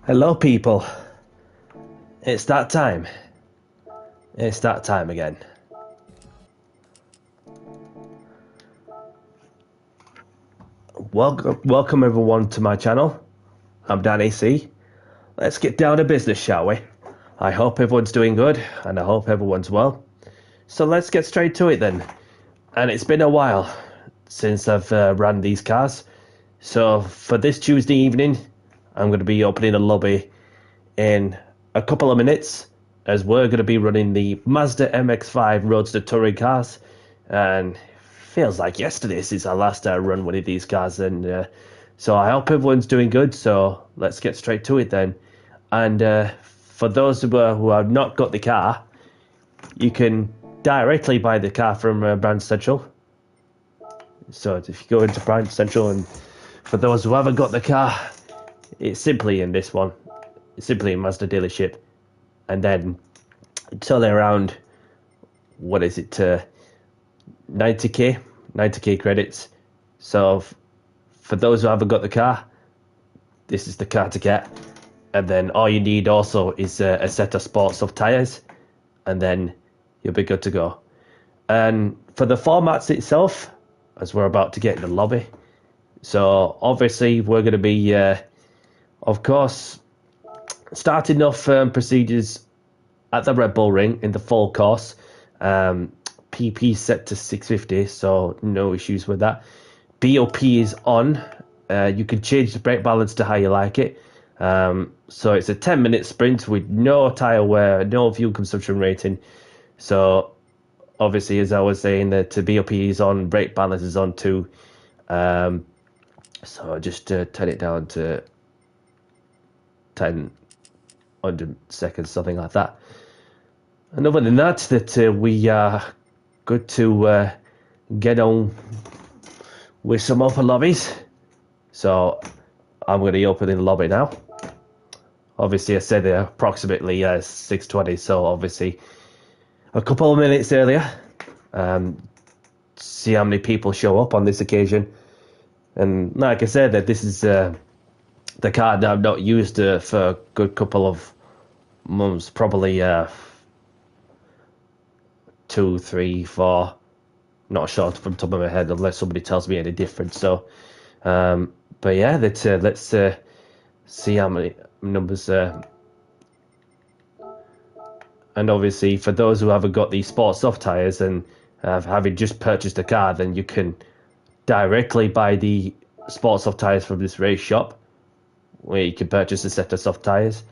Hello, people. It's that time. It's that time again. Welcome everyone to my channel. I'm Danny C. Let's get down to business, shall we? I hope everyone's doing good, and I hope everyone's well. So let's get straight to it then. And it's been a while since I've ran these cars. So for this Tuesday evening, I'm going to be opening a lobby in a couple of minutes, as we're going to be running the Mazda MX-5 Roadster touring cars. And feels like yesterday since I last run one of these cars, and so I hope everyone's doing good. So let's get straight to it then. And for those who have not got the car, you can directly buy the car from Brand Central. So if you go into Brand Central, and for those who haven't got the car, it's simply in this one. It's simply a Mazda dealership, and then it's only around, what is it, 90k credits. So for those who haven't got the car, this is the car to get. And then all you need also is a set of sports soft tires, and then you'll be good to go. And for the formats itself, as we're about to get in the lobby, so obviously we're going to be of course starting off procedures at the Red Bull Ring in the full course. PP set to 650, so no issues with that. BOP is on. You can change the brake balance to how you like it. So it's a 10-minute sprint with no tyre wear, no fuel consumption rating. So obviously, as I was saying, that BOP is on, brake balance is on too. So just turn it down to 100 seconds, something like that. And other than that, we are good to get on with some open lobbies. So I'm going to be opening the lobby now. Obviously, I said they're approximately 6:20, so obviously a couple of minutes earlier. See how many people show up on this occasion. And like I said, that this is the car that I've not used for a good couple of months, probably 2, 3, 4. Not sure from the top of my head, unless somebody tells me any different. So, but yeah, let's see how many numbers. And obviously, for those who haven't got these sports soft tires and having just purchased a car, then you can directly buy the sports soft tires from this race shop, where you can purchase a set of soft tires.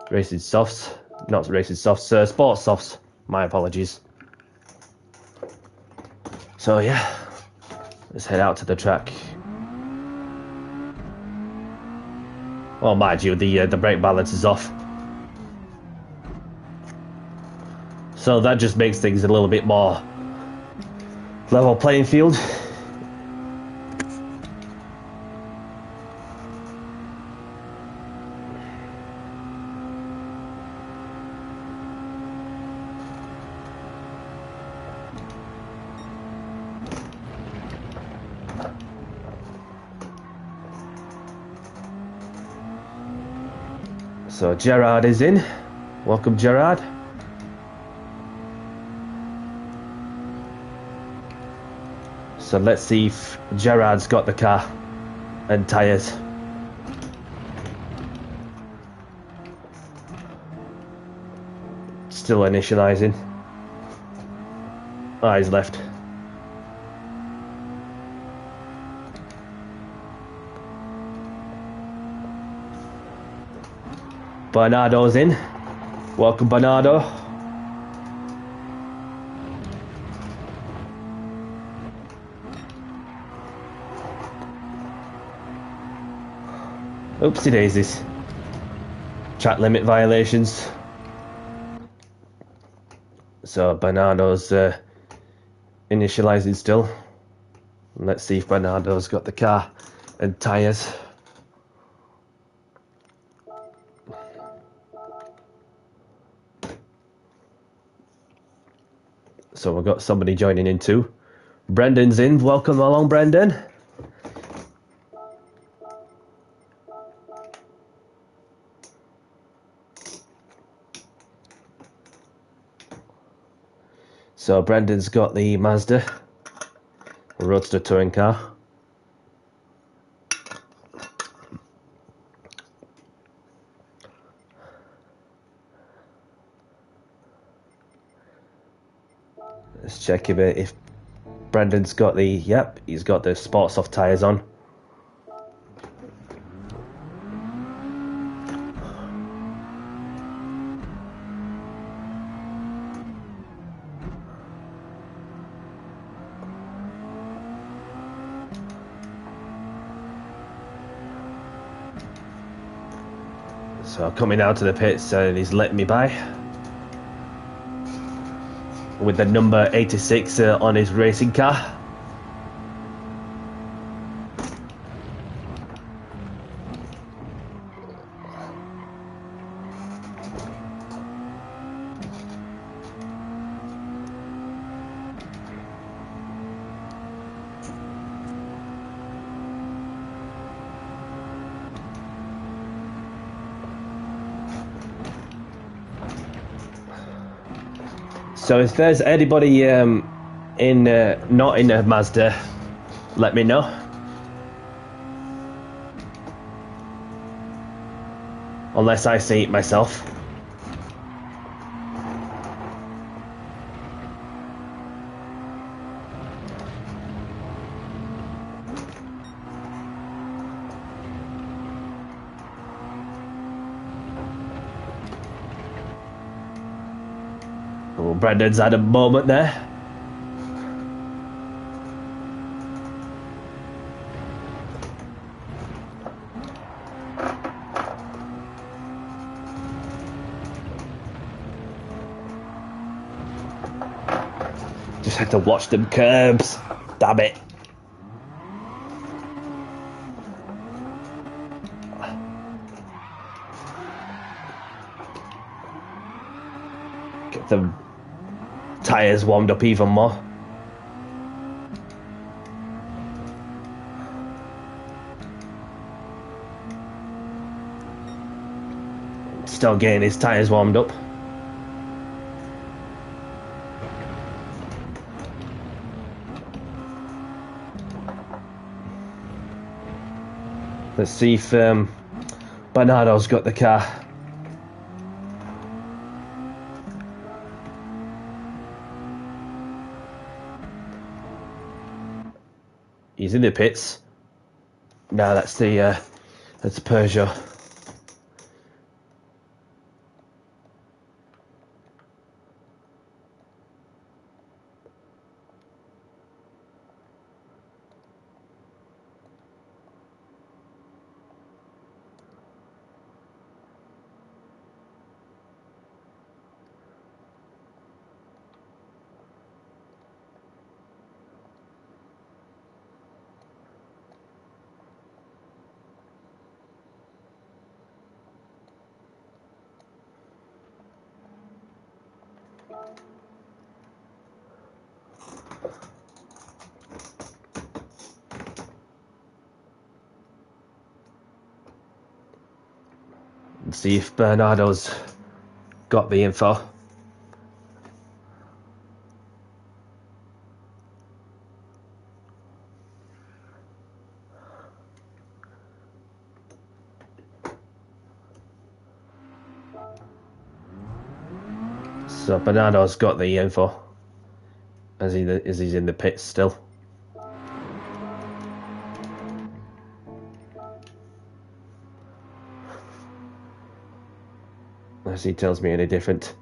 Racing softs, not racing softs, sports softs. My apologies. So yeah, let's head out to the track. Well, mind you, the brake balance is off, so that just makes things a little bit more level playing field. So Gerard is in. Welcome, Gerard. So let's see if Gerard's got the car and tyres. Still initializing. Ah, he's left. Bernardo's in. Welcome, Bernardo. Oopsie daisies. Track limit violations. So Bernardo's initializing still. Let's see if Bernardo's got the car and tyres. So we've got somebody joining in too. Brendan's in. Welcome along, Brendan. So Brendan's got the Mazda, a Roadster touring car. Let's check if Brendan's got the, yep, he's got the Sport Soft tyres on. So coming out of the pits and he's letting me by with the number 86 on his racing car. So if there's anybody not in a Mazda, let me know. Unless I see it myself. Oh, Brendan's had a moment there. Just had to watch them curbs. Damn it. Get the tyres warmed up even more. Still getting his tyres warmed up. Let's see if Bernardo's got the car. He's in the pits. No, that's the Peugeot. Let's see if Bernardo's got the info. So Bernardo's got the info as he's in the pits still. Unless he tells me any different.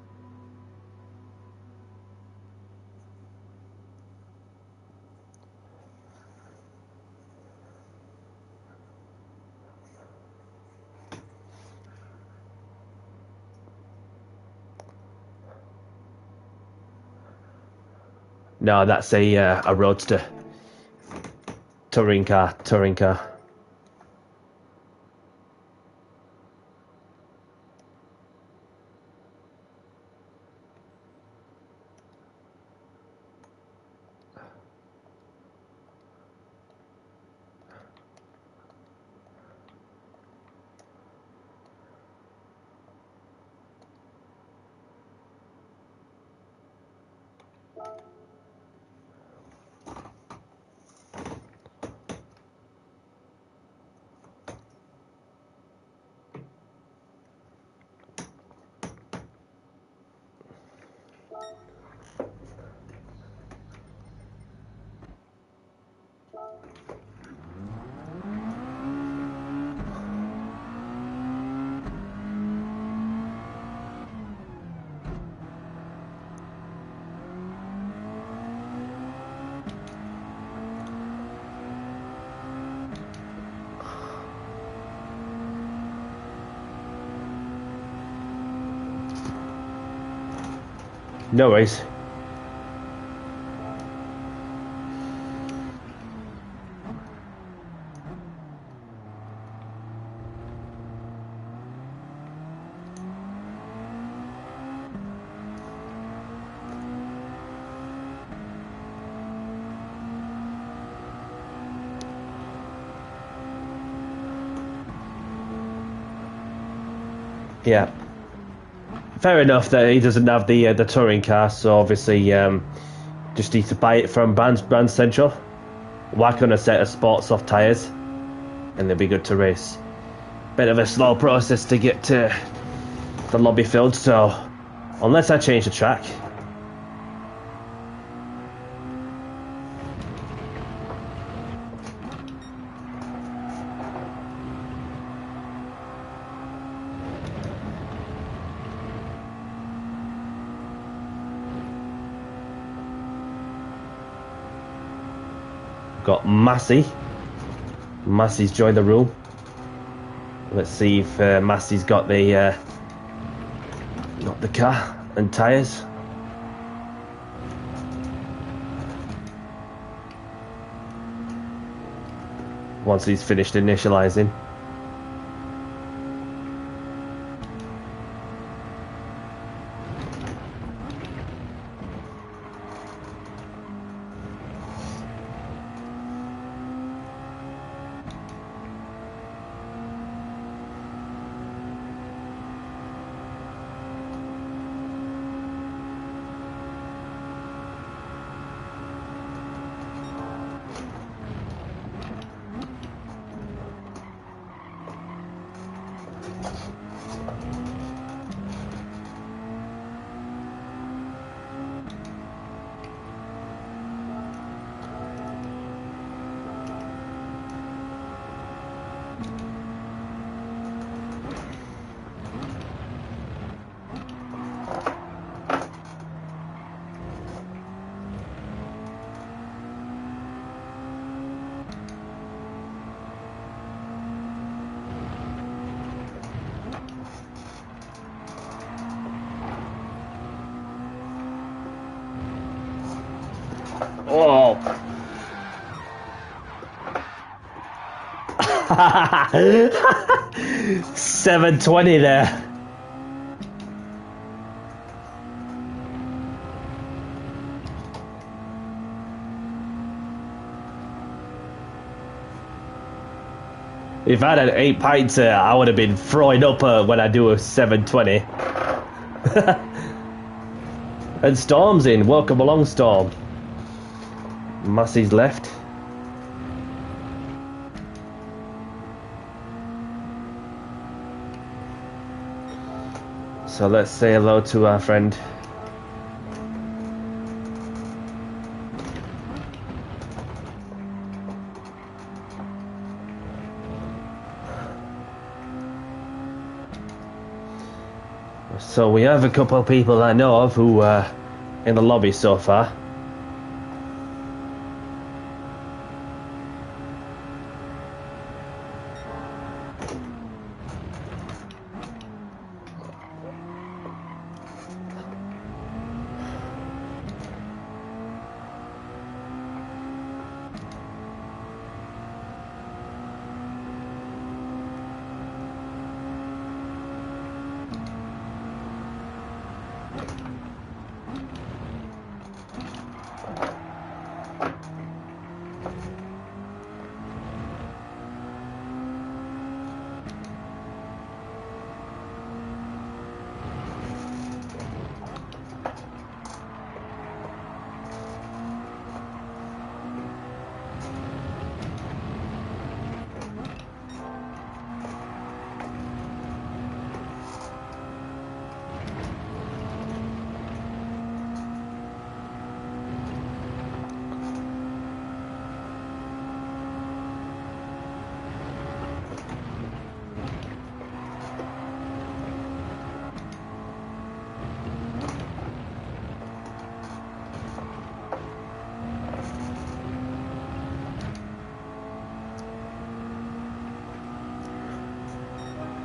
No, that's a Roadster. Touring car. No worries. Yeah. Fair enough that he doesn't have the touring car, so obviously just need to buy it from Brand Central, whack on a set of sports soft tyres, and they'll be good to race. Bit of a slow process to get to the lobby filled, so unless I change the track. Got Massey. Massey's joined the room. Let's see if Massey's got the car and tyres. Once he's finished initializing. Oh. 720 there. If I had 8 pints, I would have been throwing up when I do a 720. And Storm's in. Welcome along, Storm. Massey's left. So let's say hello to our friend. So we have a couple of people I know of who are in the lobby so far.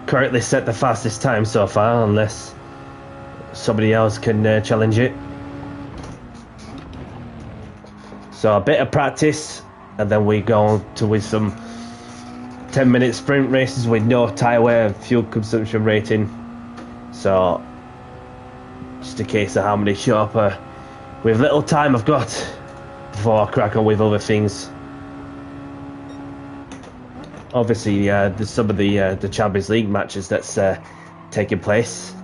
Currently set the fastest time so far, unless somebody else can challenge it. So a bit of practice, and then we go to with some 10-minute sprint races with no tyre wear and fuel consumption rating. So just a case of how many show up with little time I've got before I crack on with other things. Obviously, there's some of the Champions League matches that's taking place.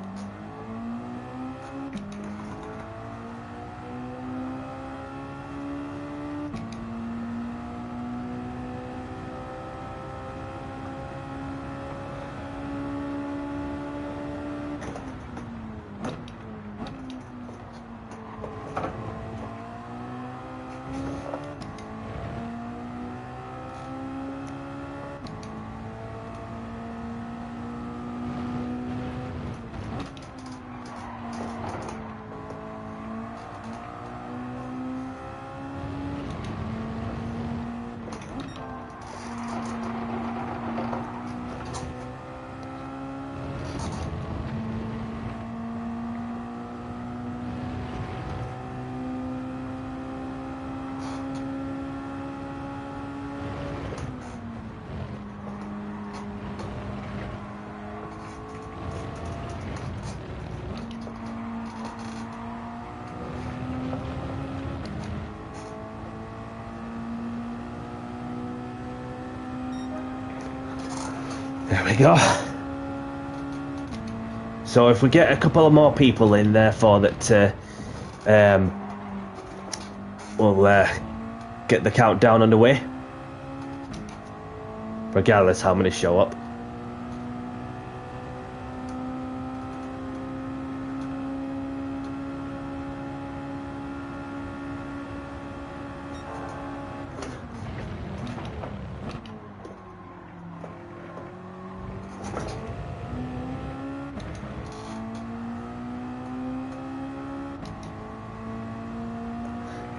There we go. So if we get a couple of more people in, therefore that we'll get the countdown underway, regardless how many show up.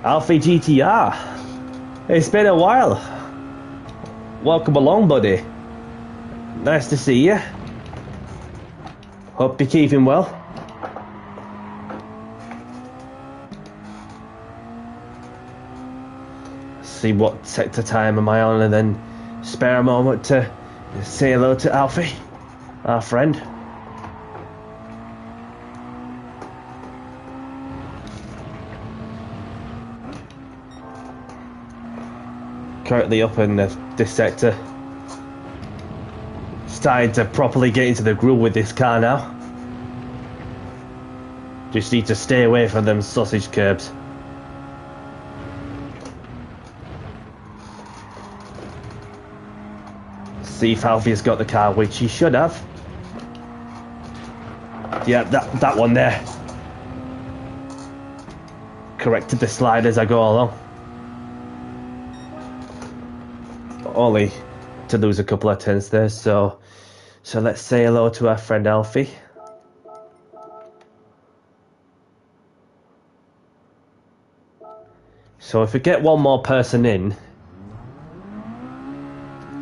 Alfie GTR, it's been a while. Welcome along, buddy. Nice to see you. Hope you're keeping well. See what sector time am I on, and then spare a moment to say hello to Alfie, our friend. Currently up in this sector. Starting to properly get into the groove with this car now. Just need to stay away from them sausage curbs. See if Alfie's got the car, which he should have. Yeah, that one there. Corrected the slide as I go along. Only to lose a couple of turns there, so let's say hello to our friend Alfie. So if we get one more person in,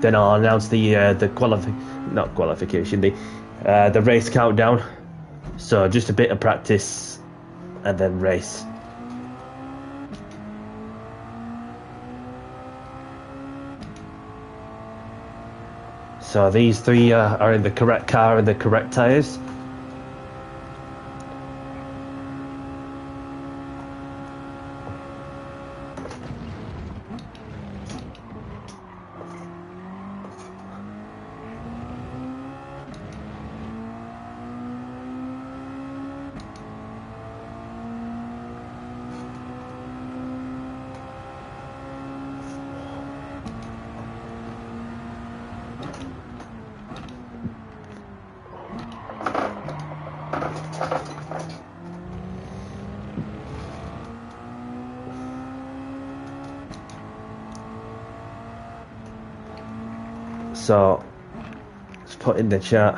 then I'll announce the race countdown. So just a bit of practice and then race. So these three are in the correct car and the correct tyres. So let's put in the chat.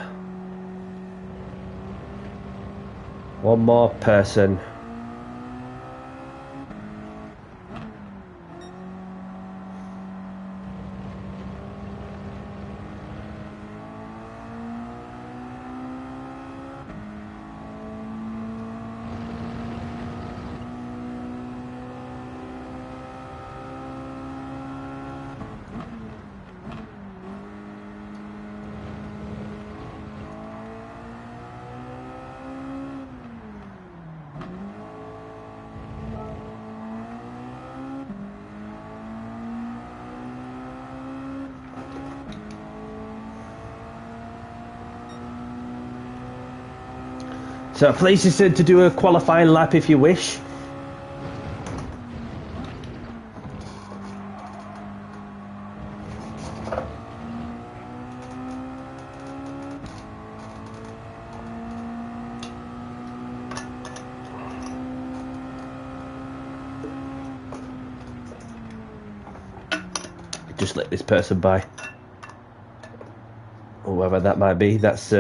One more person. So please to do a qualifying lap if you wish. Just let this person by, whoever that might be. That's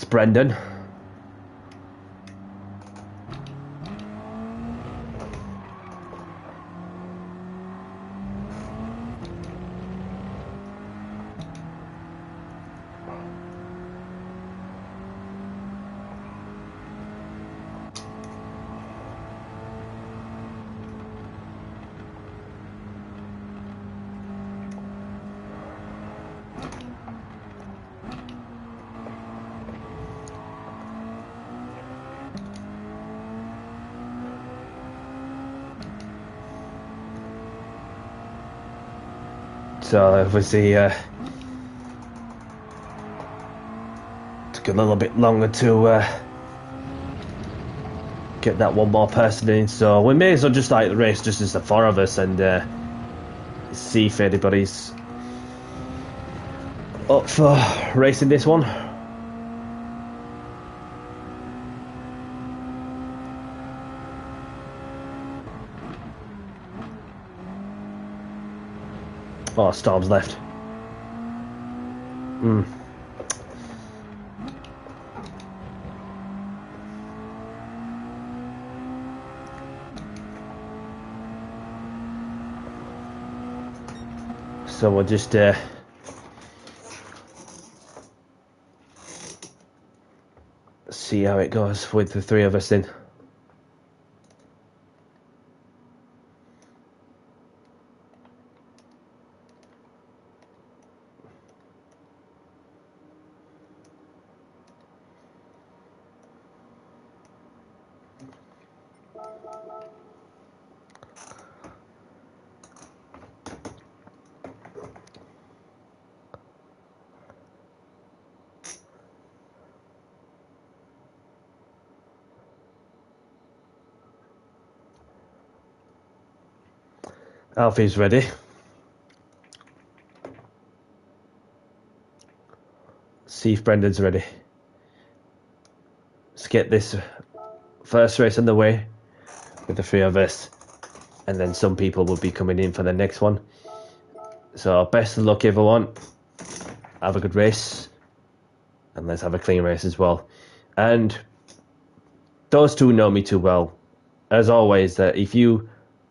Brendan. So obviously took a little bit longer to get that one more person in, so we may as well just start the race just as the four of us and see if anybody's up for racing this one. Oh, Storm's left. So we'll just see how it goes with the three of us in. Alfie's ready. See if Brendan's ready. Let's get this first race on the way with the three of us, and then some people will be coming in for the next one. So best of luck everyone. Have a good race, and let's have a clean race as well. And those two know me too well, as always, that if you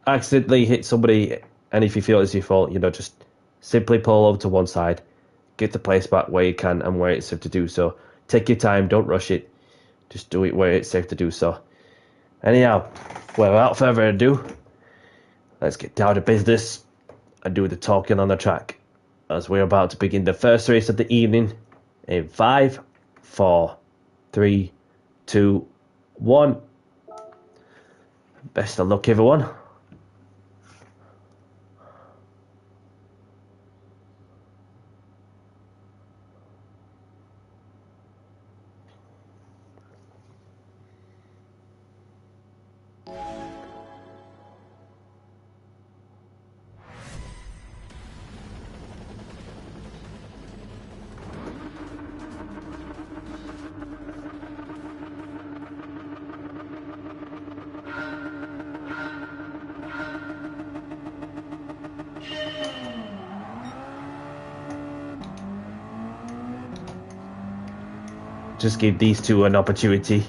accidentally hit somebody and if you feel it's your fault, you know, just simply pull over to one side, get the place back where you can and where it's safe to do so. Take your time, don't rush it, just do it where it's safe to do so. Anyhow, without further ado, let's get down to business and do the talking on the track, as we're about to begin the first race of the evening in 5, 4, 3, 2, 1. Best of luck everyone. Just give these two an opportunity.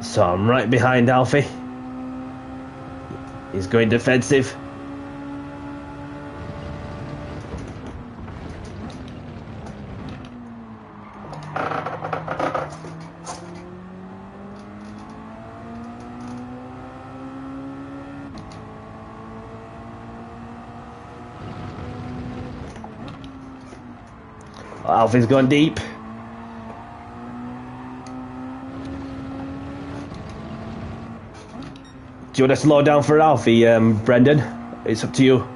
So I'm right behind Alfie. He's going defensive. Alfie's gone deep. Do you want to slow down for Alfie, Brendan? It's up to you.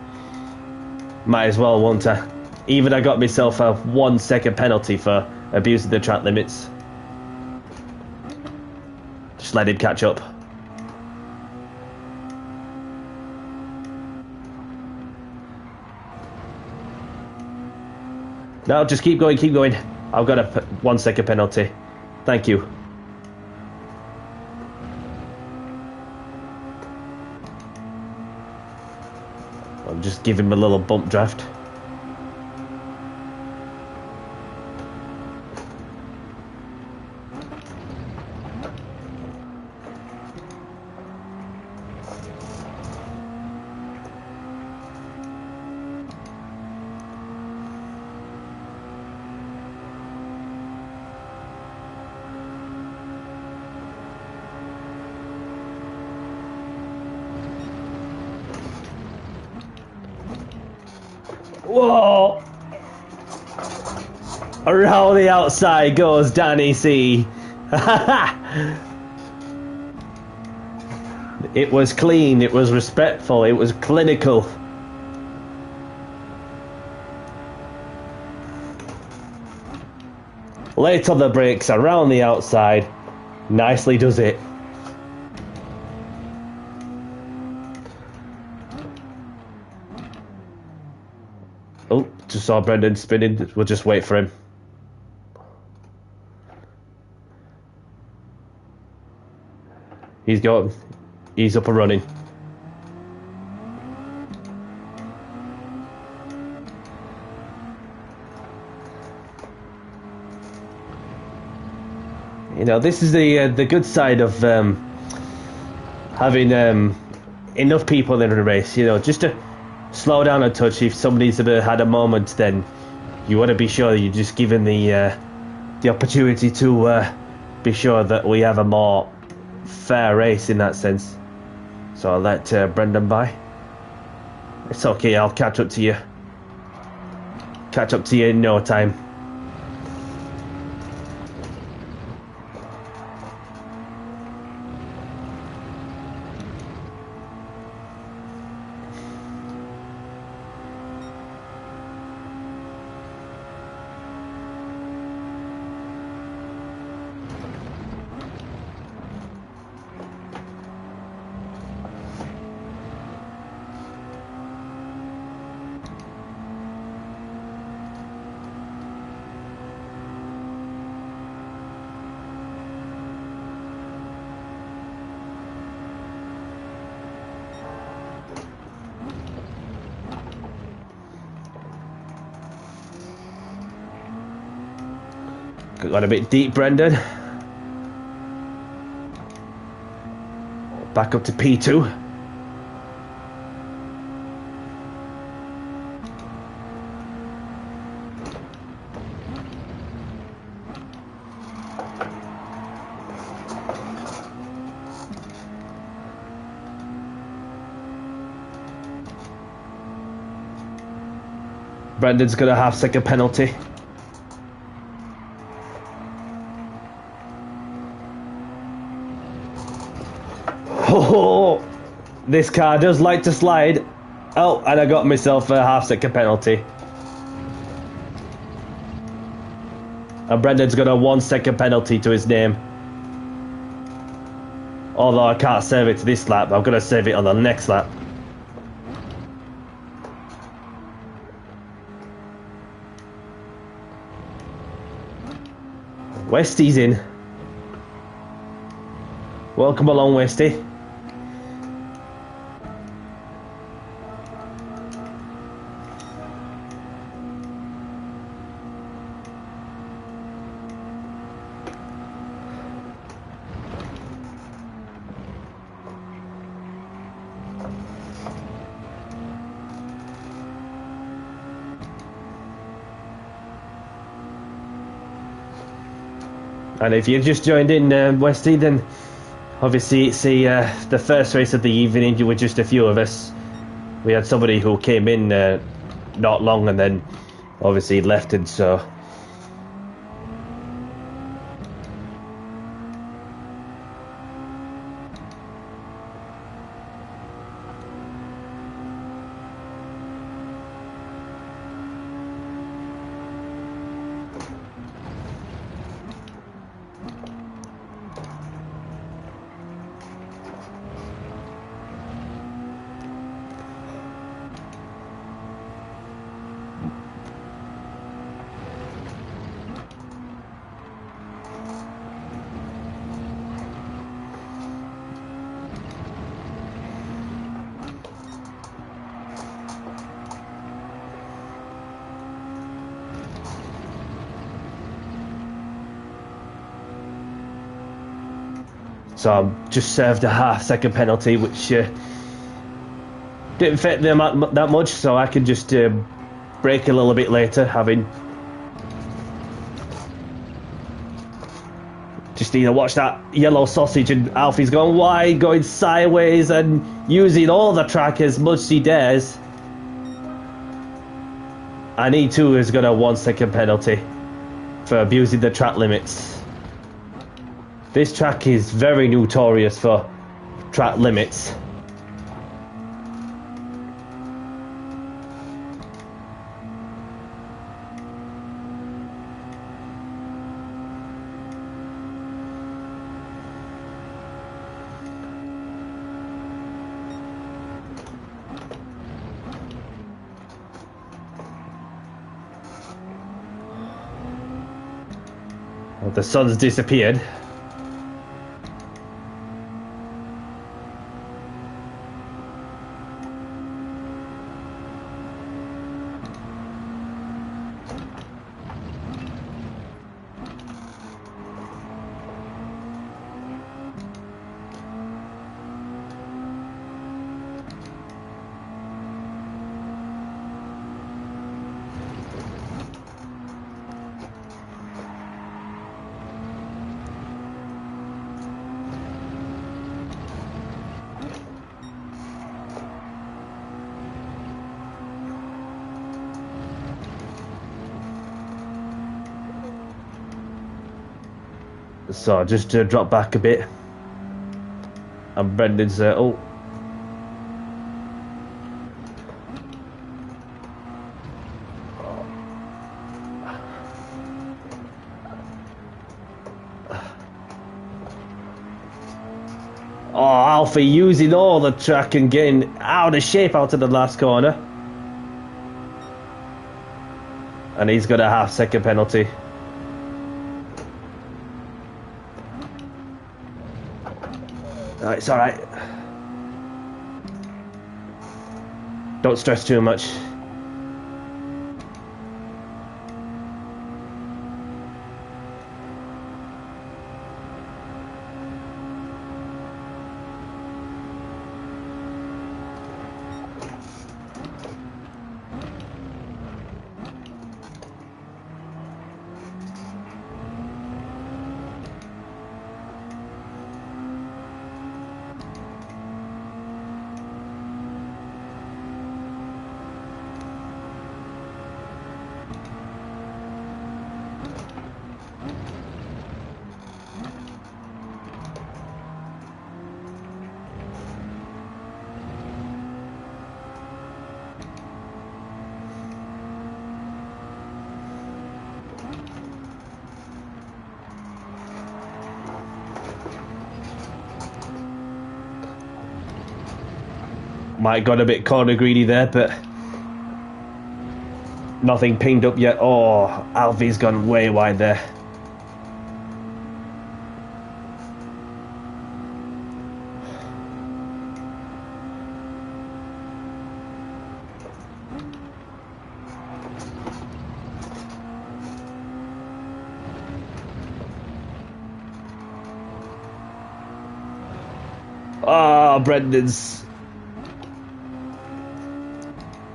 Might as well, won't I? Even I got myself a 1 second penalty for abusing the track limits. Just let him catch up. No, just keep going, keep going. I've got a 1 second penalty. Thank you. I'll just give him a little bump draft. Whoa! Around the outside goes Danny C. It was clean, it was respectful, it was clinical. Late on the brakes, around the outside. Nicely does it. Oh, just saw Brendan spinning. We'll just wait for him. He's gone. He's up and running. You know, this is the good side of having enough people in a race. You know, just to slow down a touch. If somebody's had a moment, then you want to be sure that you're just given the opportunity to be sure that we have a more fair race in that sense. So I'll let Brendan by. It's okay, I'll catch up to you. Catch up to you in no time. Got a bit deep, Brendan. Back up to P2. Brendan's got a half-second penalty. Oh, this car does like to slide. Oh, and I got myself a half-second penalty. And Brendan's got a 1 second penalty to his name. Although I can't save it to this lap, I'm going to save it on the next lap. Westy's in. Welcome along, Westy. And if you've just joined in, Westy, then obviously it's the first race of the evening. You were just a few of us. We had somebody who came in not long and then obviously left, and so So I just served a half-second penalty, which didn't fit them that much, so I could just brake a little bit later, having just need to watch that yellow sausage, and Alfie's going wide, going sideways, and using all the track as much as he dares. And he too is got a 1 second penalty for abusing the track limits. This track is very notorious for track limits. Well, the sun's disappeared. So just to drop back a bit, and Brendan's oh, Alfie using all the track and getting out of shape out of the last corner, and he's got a half-second penalty. It's alright. Don't stress too much. Might got a bit corner greedy there, but nothing pinged up yet. Oh, Alfie's gone way wide there. Oh, Brendan's.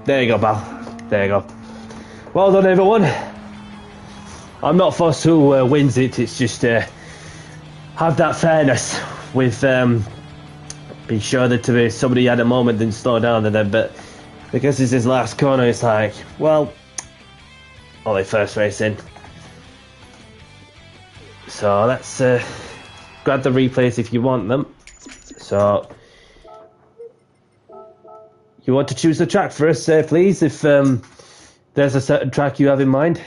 There you go, pal. There you go. Well done, everyone. I'm not fussed who wins it. It's just have that fairness with be sure that to be somebody at a moment then slow down, and then but because it's his last corner, it's like, well, only first race in. So let's grab the replays if you want them. So. You want to choose the track for us, please, if there's a certain track you have in mind?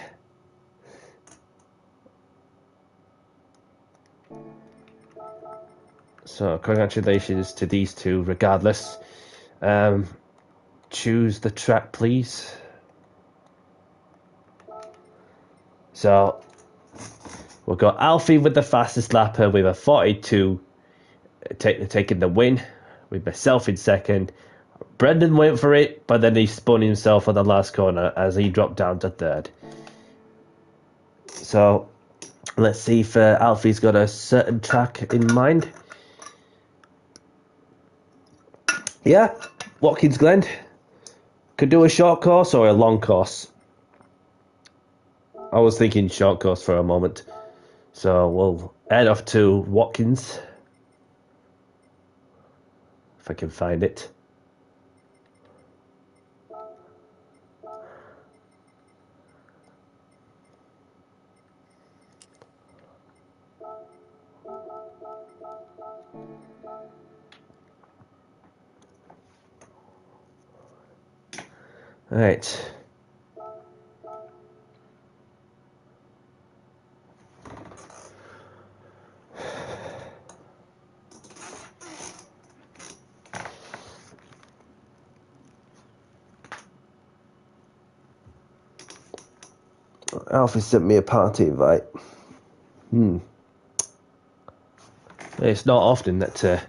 So, congratulations to these two, regardless. Choose the track, please. So, we've got Alfie with the fastest lapper with a 42, taking the win, with myself in second. Brendan went for it, but then he spun himself on the last corner as he dropped down to third. So, let's see if Alfie's got a certain track in mind. Yeah, Watkins Glen. Could do a short course or a long course. I was thinking short course for a moment. So we'll head off to Watkins. If I can find it. Right. Alfie sent me a party invite. It's not often that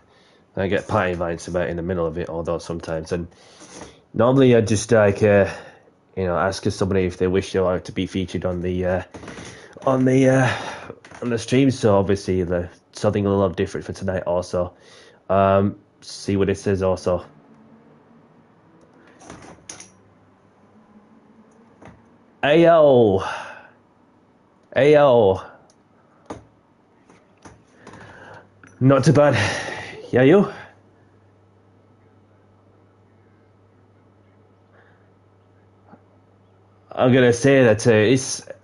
I get party invites about in the middle of it, although sometimes. And normally I just ask somebody if they wish to be featured on the stream. So obviously something a little different for tonight. Also, see what it says. Also, ayo, ayo, not too bad. Yeah, you. I'm gonna say that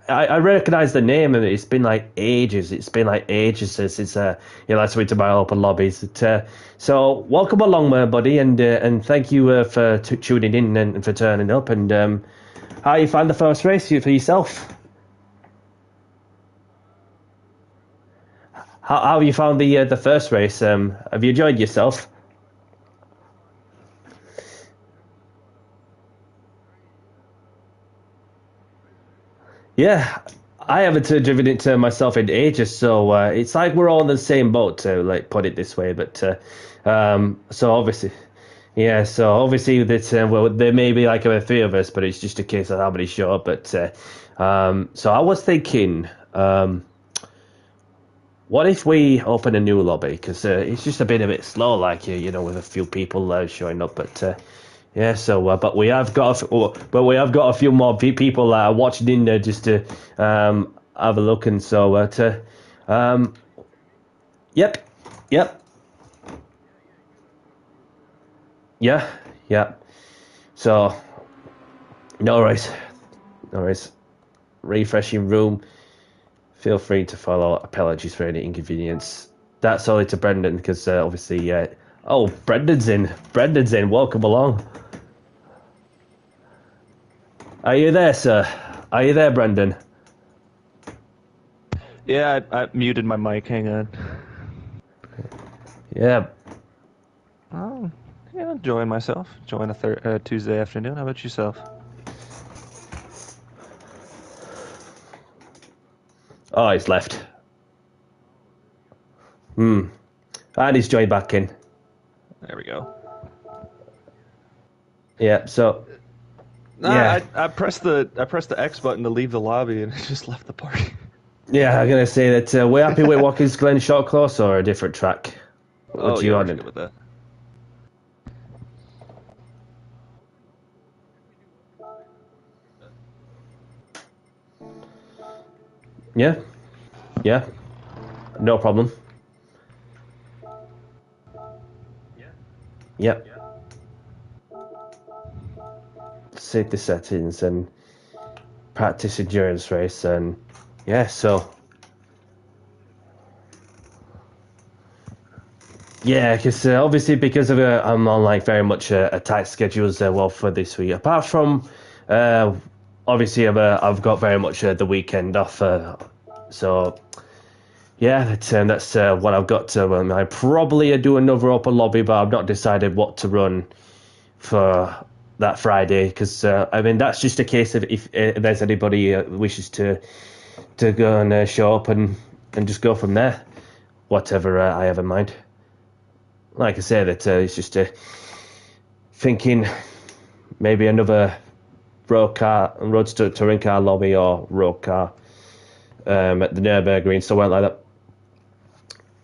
I recognize the name, and it's been like ages. It's been like ages since last week to my open lobbies. So welcome along, my buddy, and thank you for tuning in and for turning up. And how you find the first race for yourself? How have you found the first race? Have you enjoyed yourself? Yeah, I haven't driven it myself in ages, so it's like we're all in the same boat, to like put it this way. But so obviously, yeah, so obviously that well, there may be like three of us, but it's just a case of how many show up. But so I was thinking, what if we open a new lobby? Because it's just been a bit slow, like with a few people showing up, but. Yeah, so but we have got a few more people watching in there just to have a look, and so yep, yep, yeah, yeah. So no worries, no worries. Refreshing room. Feel free to follow. Apologies for any inconvenience. That's only to Brendan because obviously, oh, Brendan's in. Brendan's in. Welcome along. Are you there, sir? Are you there, Brendan? Yeah, I muted my mic. Hang on. Yeah. Oh, yeah, enjoying myself. Enjoying a Tuesday afternoon. How about yourself? Oh, he's left. And he's joined back in. There we go. Yeah, so No, yeah. I pressed the X button to leave the lobby and it just left the party. Yeah, I'm gonna say that we're happy with Watkins Glen short course or a different track. What Oh do yeah, you we're want? good with that. Yeah, yeah, no problem. Yep. Safety settings and practice endurance race, and yeah, so yeah, because obviously because of I'm on like very much a tight schedule as well for this week. Apart from obviously I've got very much the weekend off, so yeah, that's what I've got. I probably do another open lobby, but I've not decided what to run for that Friday because I mean that's just a case of if there's anybody wishes to go and show up and just go from there, whatever I have in mind. Like I say, that it's just thinking maybe another Roadster touring car lobby or road car at the Nürburgring, somewhere like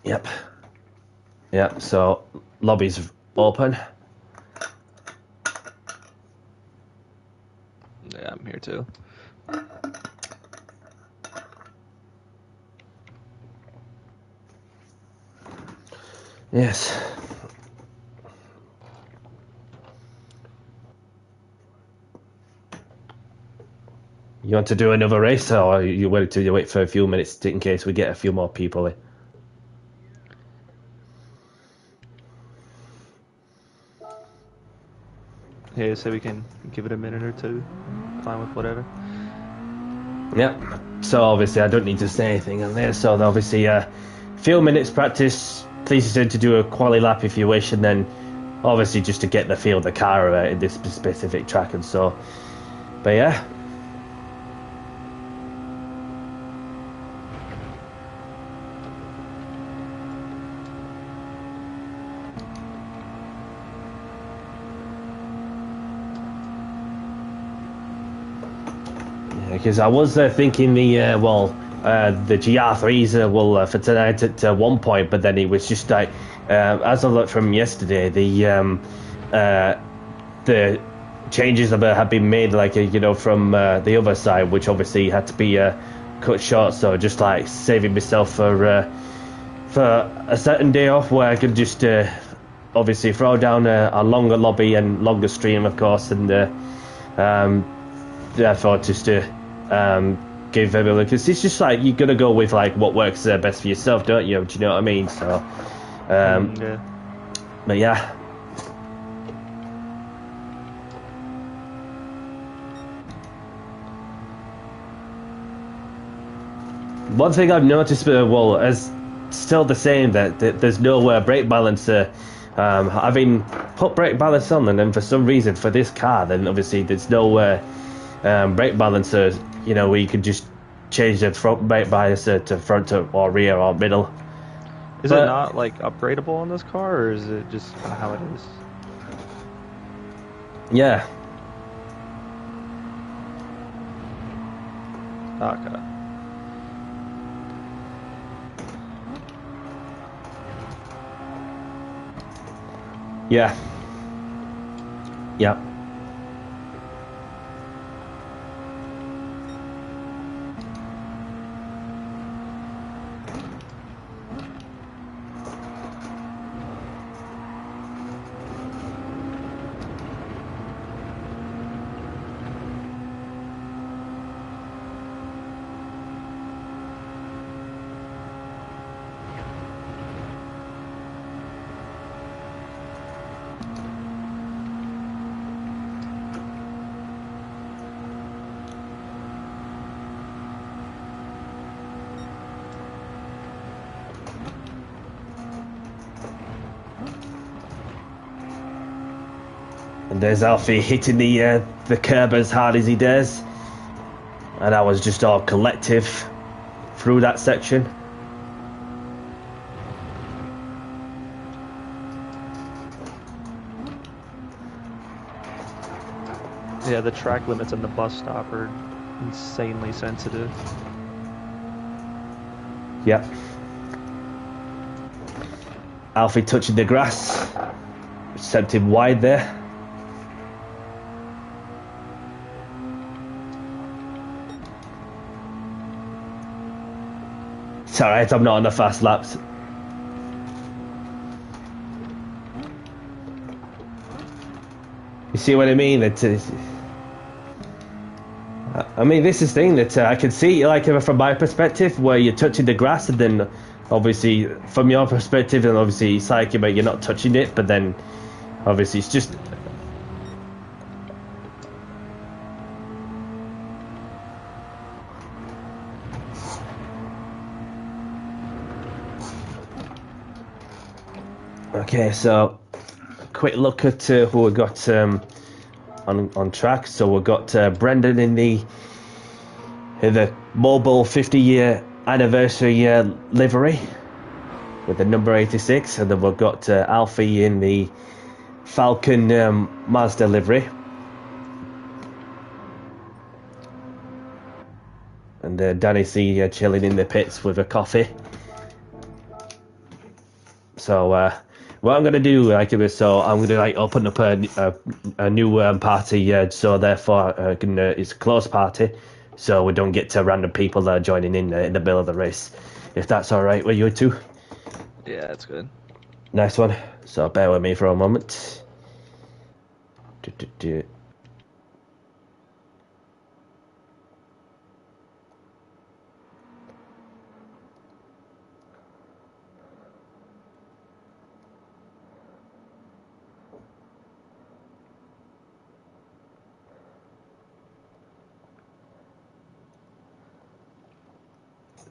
that. Yep. So lobby's open. Yeah, I'm here too. Yes. You want to do another race, or you wait for a few minutes in case we get a few more people in? Yeah, so we can give it a minute or two. Fine with whatever. Yep. So obviously I don't need to say anything on there. So obviously few minutes practice. Please to do a quali lap if you wish, and then obviously just to get the feel of the car in this specific track and so. But yeah. Because I was thinking the GR3s will for tonight at one point, but then it was just like as I looked from yesterday, the changes have been made like from the other side, which obviously had to be cut short. So just like saving myself for a certain day off where I could just obviously throw down a longer lobby and longer stream, of course, and therefore just to give everyone, because it's just like you're gonna go with like what works best for yourself, don't you? Do you know what I mean? So Yeah. but yeah. One thing I've noticed, as still the same, that there's no brake balancer. Having put brake balance on, and then for some reason for this car, then obviously there's no brake balancer, where you can just change the front brake balancer to front or rear or middle. Is it not like upgradable on this car, or is it just how it is? Yeah. Okay. Yeah. Yeah. And there's Alfie hitting the curb as hard as he dares. And I was just all collective through that section. Yeah, the track limits and the bus stop are insanely sensitive. Yep. Alfie touching the grass, which sent him wide there. It's alright, I'm not on the fast laps. You see what I mean? I mean, this is the thing that I can see, like from my perspective, where you're touching the grass, and then obviously from your perspective, and obviously it's like you're not touching it, but then obviously it's just. Okay, so quick look at who we got on track. So we've got Brendan in the mobile 50-year anniversary livery with the number 86, and then we've got Alfie in the Falcon Mazda livery, and Danny C chilling in the pits with a coffee. So what I'm gonna do, like, so I'm gonna like open up a new party, so therefore it's a close party, so we don't get to random people that are joining in the middle of the race. If that's all right with you two. Yeah, that's good. Nice one. So bear with me for a moment. Do.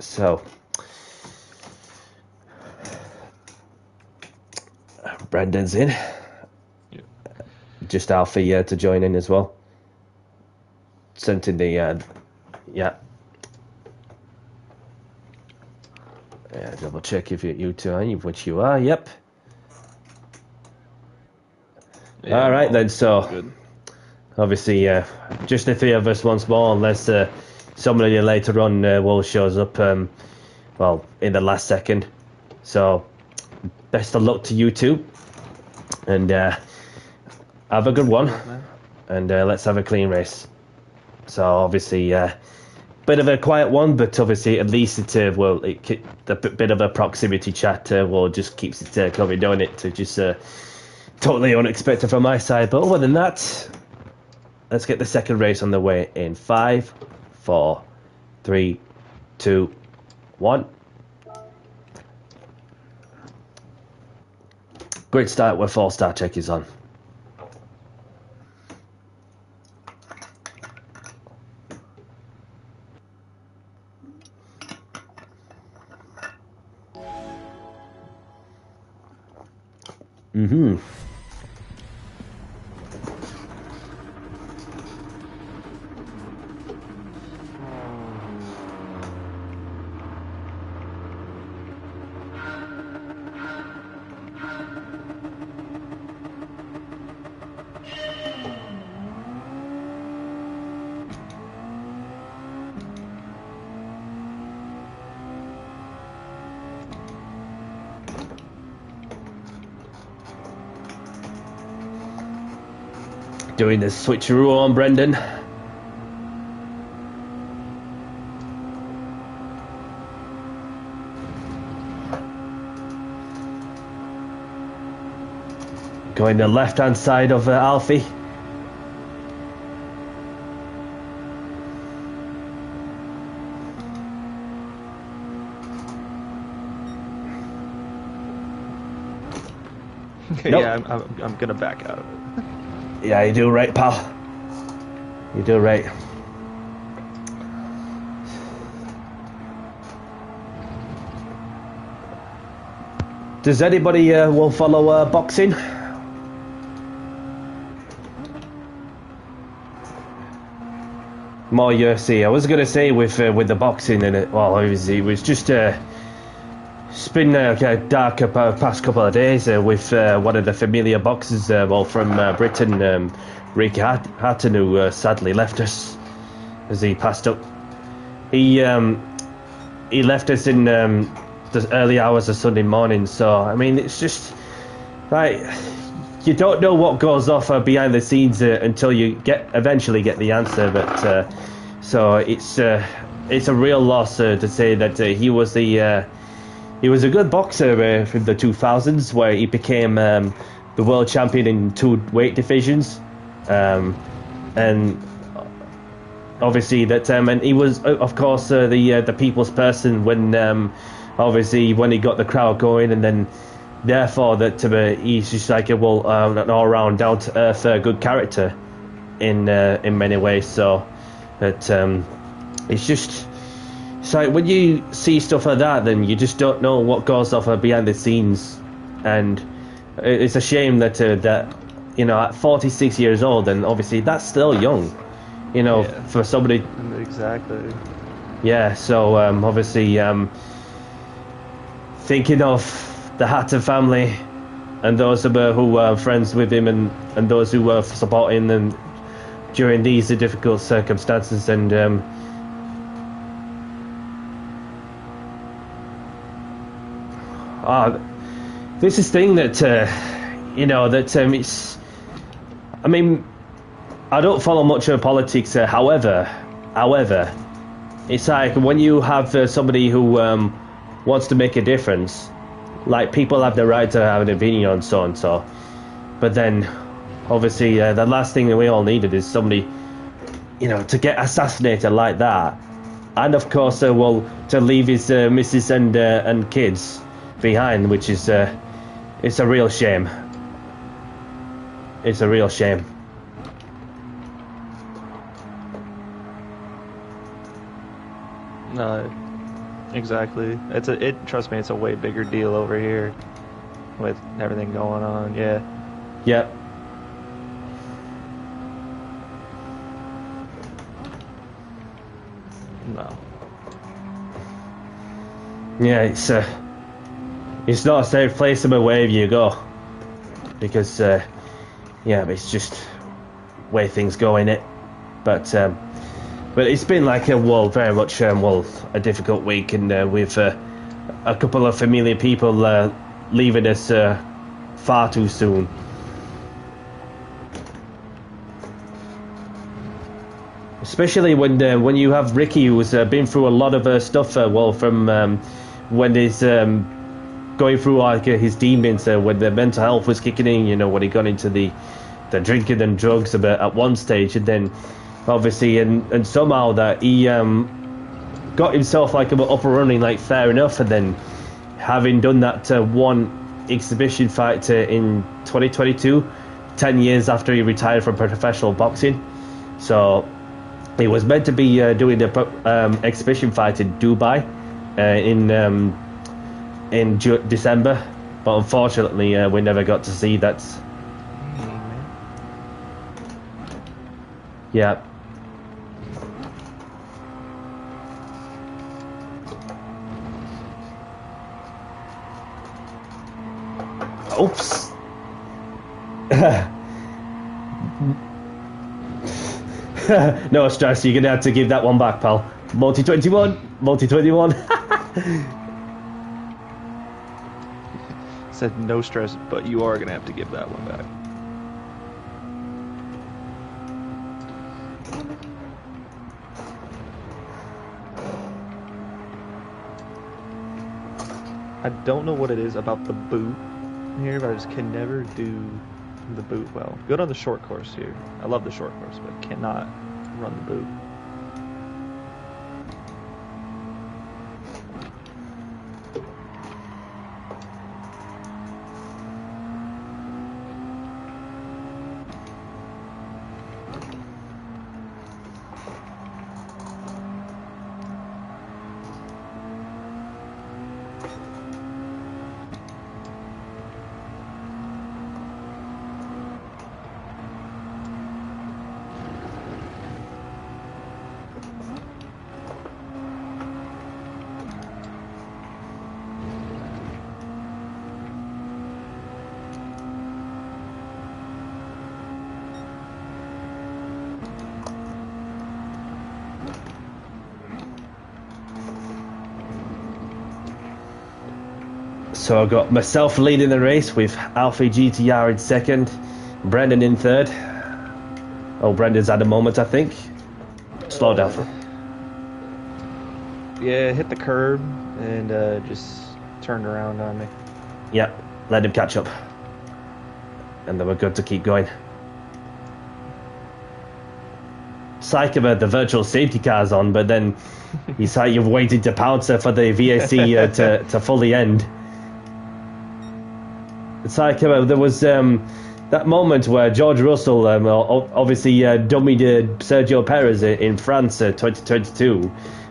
So, Brendan's in. Yeah. Just Alfie to join in as well. Sent in the, yeah. Double check if you two are, which you are, yep. Yeah, All right then, so good. obviously just the three of us once more, unless somebody later on will shows up, well, in the last second. So best of luck to you two, and have a good one, and let's have a clean race. So obviously bit of a quiet one, but obviously at least a bit of a proximity chat will just keeps it coming, don't it? To just totally unexpected from my side, but other than that, let's get the second race on the way in 5, 4, 3, 2, 1. Great start with 4-star check is on. Doing the switcheroo on Brendan. Going the left-hand side of Alfie. Nope. Yeah, I'm gonna back out of it. Yeah, you do right, pal. You do right. Does anybody will follow boxing? More UFC. I was gonna say with the boxing in it. Well, it was just it's been dark past couple of days with one of the familiar boxers, well, from Britain, Ricky Hatton, who sadly left us as he passed up. He left us in the early hours of Sunday morning. So I mean, it's just right. You don't know what goes off behind the scenes until you eventually get the answer. But so it's a real loss to say that he was a good boxer from the 2000s, where he became the world champion in 2 weight divisions, and obviously that and he was of course the people's person when obviously when he got the crowd going, and then therefore that he's just like an all-round down-to-earth good character in many ways. So that it's like when you see stuff like that, then you just don't know what goes off behind the scenes, and it's a shame that at 46 years old, and obviously that's still young, for somebody. Exactly. Yeah, so obviously thinking of the Hatton family and those who were friends with him, and those who were supporting them during these difficult circumstances, and this is thing that you know that it's. I mean, I don't follow much of politics. However, it's like when you have somebody who wants to make a difference. Like, people have the right to have an opinion on so and so, but then obviously the last thing that we all needed is somebody, you know, to get assassinated like that, and of course well, to leave his missus and kids behind, which is it's a real shame. It's a real shame. No, exactly. Trust me, it's a way bigger deal over here with everything going on. Yeah. Yep. No. Yeah, it's not a safe place to be wherever you go, because yeah, it's just way things go in it. But it's been like very much a difficult week, and with a couple of familiar people leaving us far too soon. Especially when you have Ricky, who's been through a lot of stuff. From when he's going through like his demons, when the mental health was kicking in. You know, when he got into the drinking and drugs at one stage, and then obviously and somehow that he got himself like up and running, like fair enough, and then having done that one exhibition fight in 2022, 10 years after he retired from professional boxing. So he was meant to be doing the exhibition fight in Dubai in December, but unfortunately we never got to see that. Yeah. Oops. No stress, you're gonna have to give that one back, pal. Multi-21. Said no stress, but you are gonna have to give that one back. I don't know what it is about the boot here, but I just can never do the boot well. Good on the short course here. I love the short course, but cannot run the boot. So I've got myself leading the race with Alfie GTR in second, Brendan in third. Oh, Brendan's had a moment, I think. Slow down. Yeah, hit the curb and just turned around on me. Yep, let him catch up. And then we're good to keep going. Psych about the virtual safety car's on, but then it's like you've waited to pounce for the VSC to fully end. It's like there was that moment where George Russell obviously dummied Sergio Perez in France 2022,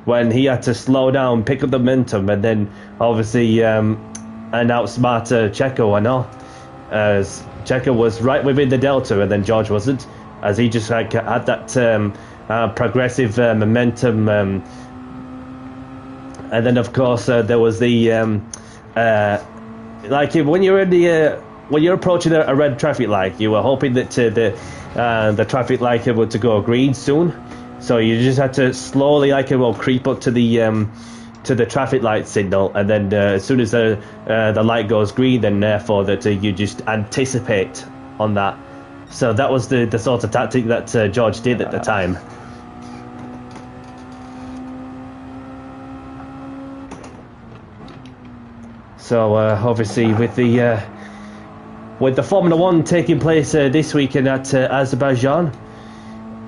when he had to slow down, pick up the momentum, and then obviously outsmart Checo. I know, as Checo was right within the delta, and then George wasn't, as he just had that progressive momentum. And then of course there was the like when you're in the when you're approaching a red traffic light, you were hoping that the traffic light would to go green soon, so you just had to slowly creep up to to the traffic light signal, and then as soon as the light goes green, then therefore that you just anticipate on that. So that was the sort of tactic that George did at the time. So obviously with the Formula One taking place this weekend at Azerbaijan,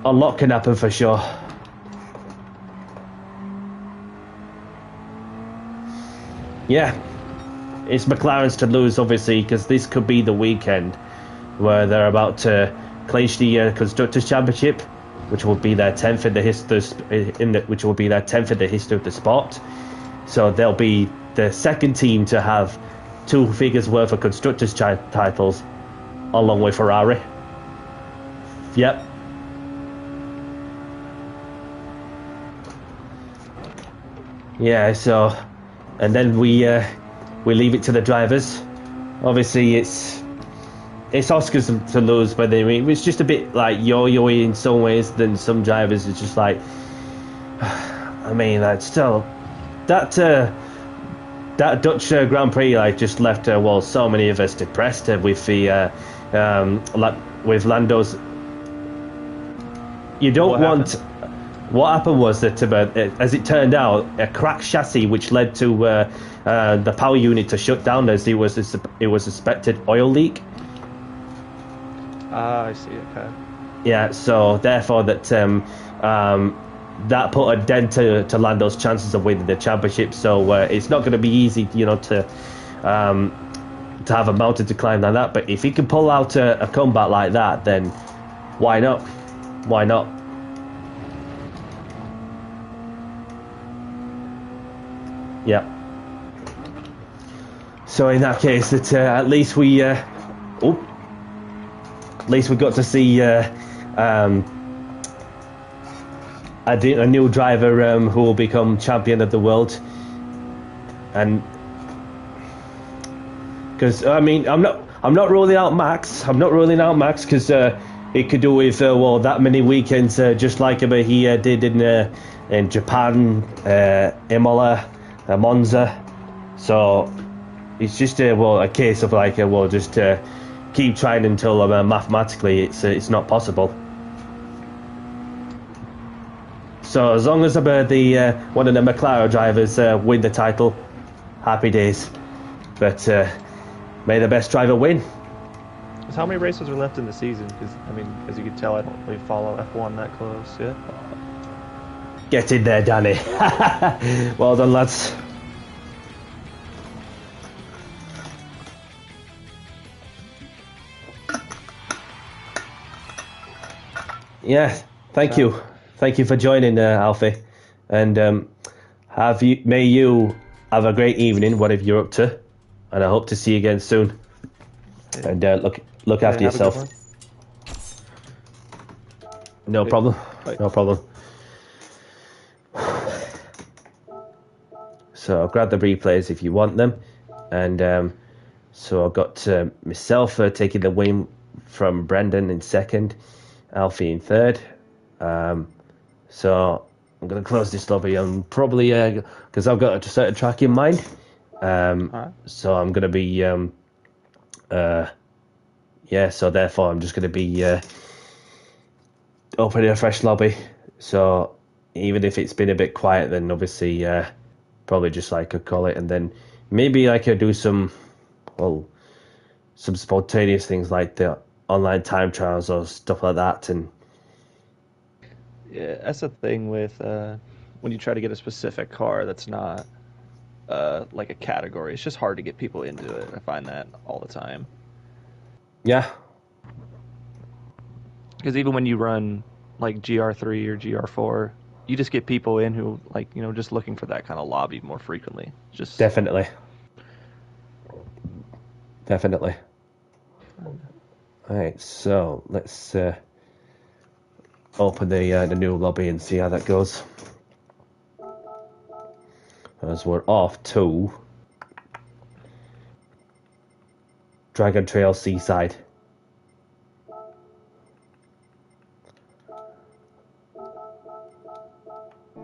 a lot can happen for sure. Yeah, it's McLaren's to lose, obviously, because this could be the weekend where they're about to clinch the Constructors' Championship, which will be their 10th in the history, which will be their 10th in the history of the sport. So they'll be the second team to have 2 figures worth of Constructors' titles, along with Ferrari. Yep. Yeah, so, and then we leave it to the drivers. Obviously, it's Oscar's to lose, but I mean, it's just a bit like yo-yo-y in some ways. Then some drivers are just like, I mean, like still that Dutch Grand Prix like just left well so many of us depressed with the with Lando's. You don't want. What happened was that, as it turned out, a cracked chassis, which led to the power unit to shut down, as it was a suspected oil leak. I see. Okay. Yeah, so therefore that that put a dent to Lando's chances of winning the championship. So it's not going to be easy, to have a mountain to climb like that. But if he can pull out a comeback like that, then why not? Why not? Yeah. So in that case, that at least we got to see a new driver who will become champion of the world, and because I mean I'm not ruling out Max. I'm not ruling out Max because it could do with that many weekends, just like he did in Japan, Imola. Monza, so it's just a case of just keep trying until mathematically it's not possible. So as long as one of the McLaren drivers win the title, happy days. But may the best driver win. So how many races are left in the season? Because I mean, as you can tell, I don't really follow F1 that close yet. Get in there, Danny. Well done, lads. Yeah, thank you for joining, Alfie, and may you have a great evening, whatever you're up to, and I hope to see you again soon. Yeah. And look after yourself. No problem. Bye. No problem. So I'll grab the replays if you want them, and so I've got myself taking the win from Brendan in second, Alfie in third. So I'm going to close this lobby on probably because I've got a certain track in mind. Right. So I'm going to be so therefore I'm just going to be opening a fresh lobby. So even if it's been a bit quiet, then obviously probably just call it, and then maybe I could do some spontaneous things like the online time trials or stuff like that. And yeah, that's the thing with when you try to get a specific car that's not like a category. It's just hard to get people into it. I find that all the time. Yeah. Because even when you run like GR3 or GR4, you just get people in who just looking for that kind of lobby more frequently. Just definitely. All right, so let's open the new lobby and see how that goes. As we're off to Dragon Trail Seaside.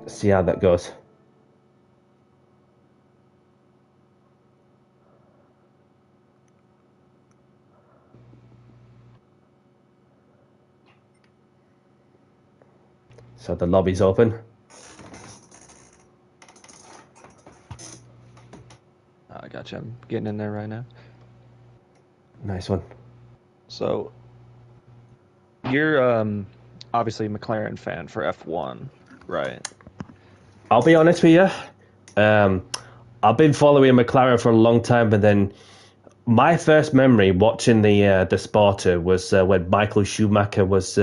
See how that goes. So the lobby's open. I got you. I'm getting in there right now. Nice one. So, you're obviously a McLaren fan for F1, right? I'll be honest with you. I've been following McLaren for a long time, but then my first memory watching the Sporter was when Michael Schumacher was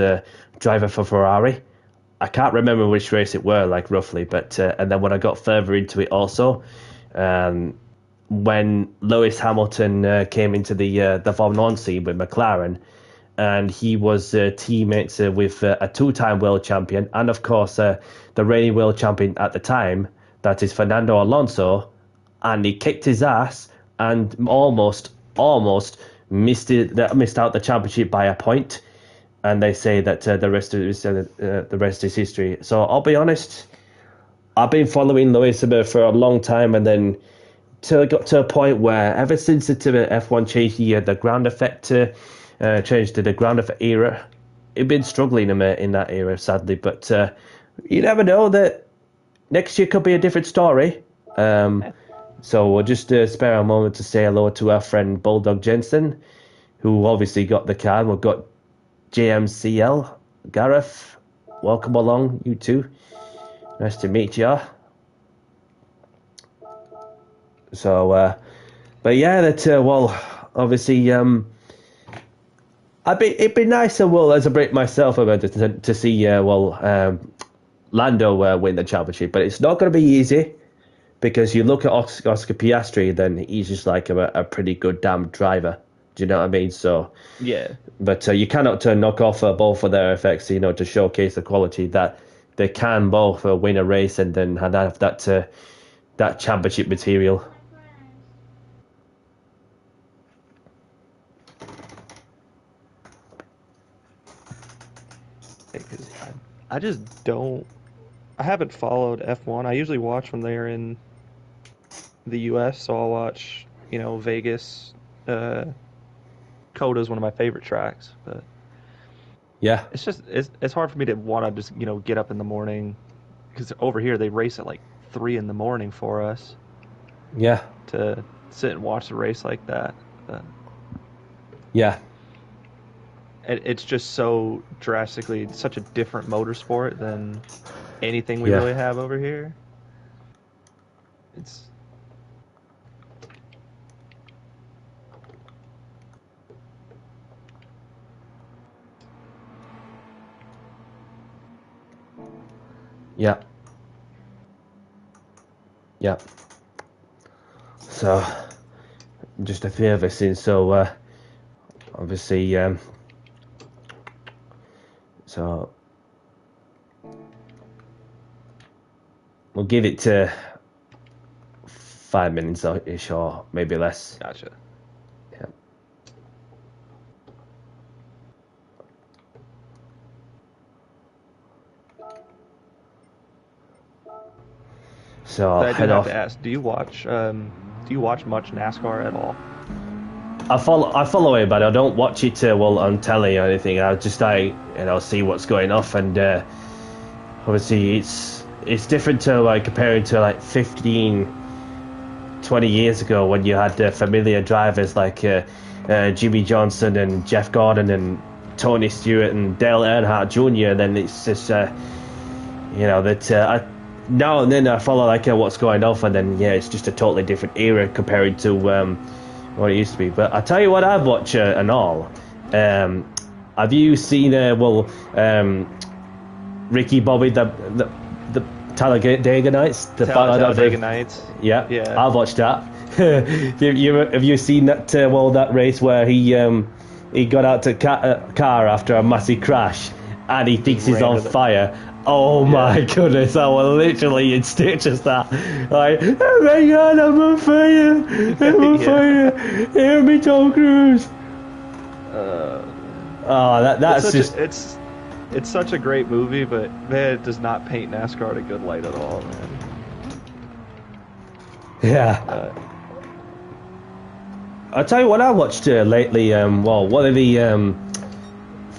driver for Ferrari. I can't remember which race it were, like roughly, but and then when I got further into it, also, when Lewis Hamilton came into the Formula One scene with McLaren, and he was teammates with a two-time world champion, and of course the reigning world champion at the time, that is Fernando Alonso, and he kicked his ass and almost missed out the championship by a point. And they say that the rest is history. So I'll be honest, I've been following Lewis for a long time, and then got to a point where ever since the F1 changed the ground effect changed to the ground effect era, it's been struggling in that era, sadly. But you never know, that next year could be a different story. So we'll just spare a moment to say hello to our friend Bulldog Jensen, who obviously got the car. We've got JMCL, Gareth, welcome along, you two. Nice to meet you. So, but yeah, obviously, it'd be nicer, as a Brit myself, to see, Lando win the championship, but it's not going to be easy, because you look at Oscar Piastri, then he's just like a pretty good damn driver. Do you know what I mean? So yeah, but you cannot knock off both of their effects, to showcase the quality that they can both win a race and then have that championship material. because I just don't. I haven't followed F1. I usually watch when they're in the U.S., so I'll watch, Vegas. Coda is one of my favorite tracks, but Yeah, it's hard for me to want to just get up in the morning, because over here they race at like 3 in the morning for us. Yeah, To sit and watch a race like that. yeah, It's just so drastically such a different motorsport than anything we Yeah. really have over here. It's yeah, yeah. So just a few of us in. So obviously, so we'll give it to 5 minutes ish, or maybe less. gotcha. Yeah. So I'll But I do head have off. to ask, do you watch much NASCAR at all? I follow it, but I don't watch it on telly or anything. I just see what's going off, and obviously it's different to comparing to 15, 20 years ago, when you had familiar drivers like Jimmy Johnson and Jeff Gordon and Tony Stewart and Dale Earnhardt Jr. And then it's just now and then I follow what's going off, and then it's just a totally different era compared to what it used to be. But I tell you what, I've watched and all. Have you seen Ricky Bobby, the Talladega Nights? Talladega Nights. Yeah, Yeah. I've watched that. Have you seen that that race where he got out to car after a massive crash, and he thinks he's on fire? Oh my goodness, I was literally in stitches that. Like, oh my god, I'm on fire! I'm on fire! Hear me, Tom Cruise! That's it's such a great movie, but man, it does not paint NASCAR in a good light at all, man. Yeah. I'll tell you what I watched lately. One of the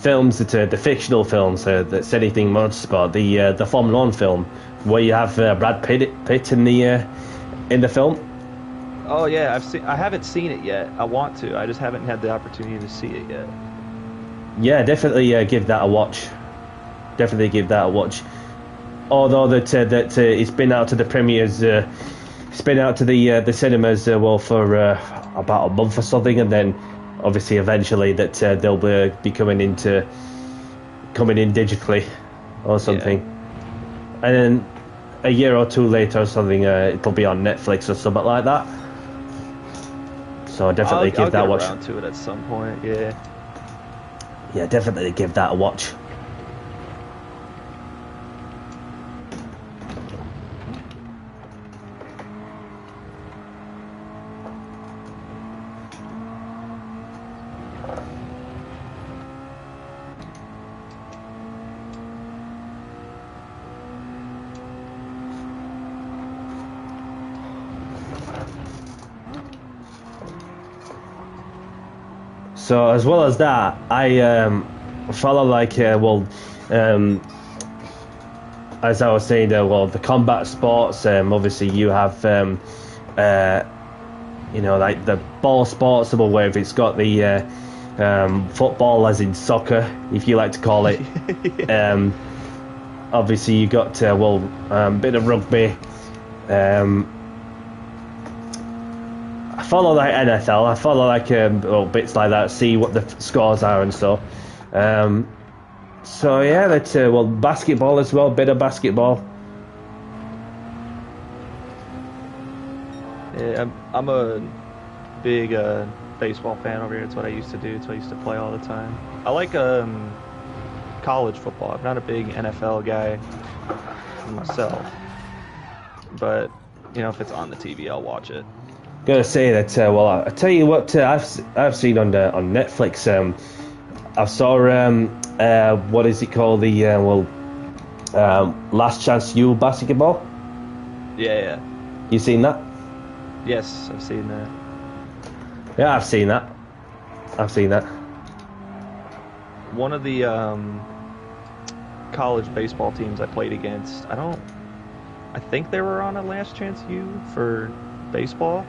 films the fictional films that's anything motorsport, the Formula One film where you have Brad Pitt in the film. Oh yeah, I haven't seen it yet. I want to. I just haven't had the opportunity to see it yet. Yeah, definitely give that a watch. Definitely give that a watch. Although that it's been out to the premieres, it's been out to the cinemas well for about a month or something, and then obviously eventually that they'll be coming in digitally or something, and then a year or two later or something it'll be on Netflix or something like that. So definitely give that a watch. I'll get around to it at some point. Yeah. Yeah, definitely give that a watch. So as well as that, I follow like as I was saying, the combat sports. Obviously, you have like the ball sports, or whether it's got the football, as in soccer, if you like to call it. Yeah. Obviously, you got bit of rugby. I follow like NFL. I follow like bits like that. See what the scores are and so. So yeah, that's basketball as well. Bit of basketball. Yeah, I'm a big baseball fan over here. It's what I used to do. It's what I used to play all the time. I like college football. I'm not a big NFL guy myself, but if it's on the TV, I'll watch it. Gonna say that. I tell you what, I've seen on Netflix. I saw what is it called? The Last Chance U basketball. Yeah. You seen that? Yes, I've seen that. Yeah, I've seen that. One of the college baseball teams I played against, I think they were on a Last Chance U for baseball.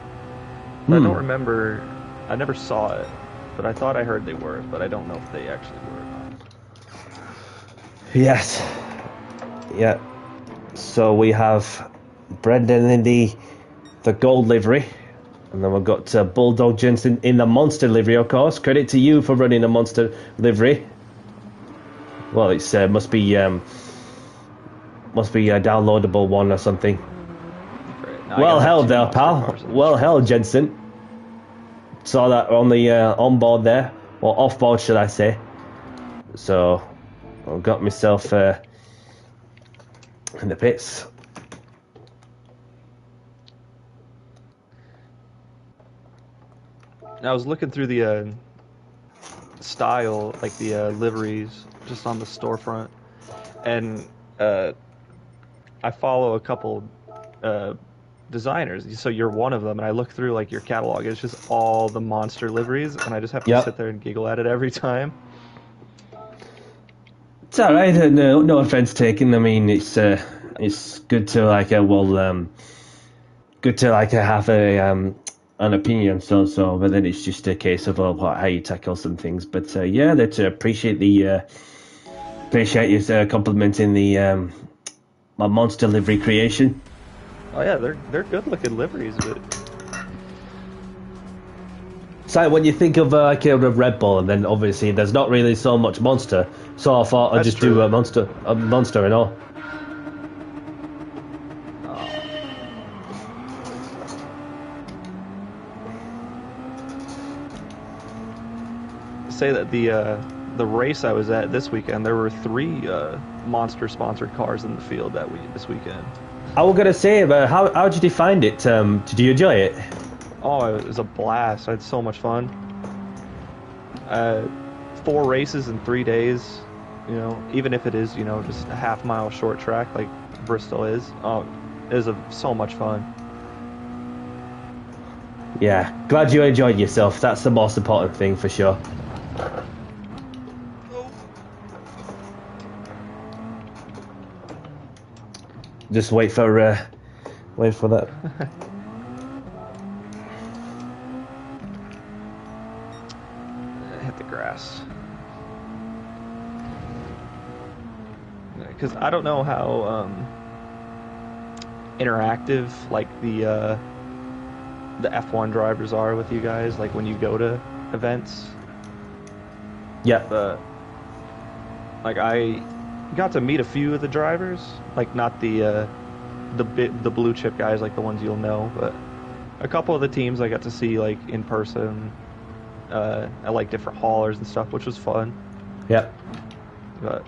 I don't remember. I never saw it, but I thought I heard they were, but I don't know if they actually were or not. Yes. Yeah. So we have Brendan in the gold livery, and then we've got Bulldog Jensen in the monster livery, of course. Credit to you for running a monster livery. Well, it's must be a downloadable one or something. Well held there, pal. Well held, Jensen. Saw that on the on board there, or off board, should I say? So I've got myself in the pits. I was looking through the style, like the liveries, just on the storefront, and I follow a couple designers. So you're one of them, and I look through like your catalog. It's just all the monster liveries, and I just have to sit there and giggle at it every time. It's all right. No offense taken. I mean, it's good to have an opinion. So, but then it's just a case of how you tackle some things. But yeah, that appreciate you complimenting the my monster livery creation. Oh yeah, they're good looking liveries, but it's like when you think of a Red Bull, and then obviously there's not really so much monster. So I thought I'd just do a monster and all. Say that the race I was at this weekend, there were 3 monster sponsored cars in the field this weekend. I was gonna say, but how did you find it? Did you enjoy it? Oh, it was a blast. I had so much fun. 4 races in 3 days. Even if it is just a half-mile short track like Bristol is. Oh, it was so much fun. Yeah, glad you enjoyed yourself. That's the most important thing for sure. Just wait for that. Hit the grass. Because I don't know how interactive like the F1 drivers are with you guys, like when you go to events. Yeah. But like I got to meet a few of the drivers, like not the blue chip guys, like the ones you'll know, but a couple of the teams I got to see like in person at like different haulers and stuff, which was fun. Yeah. But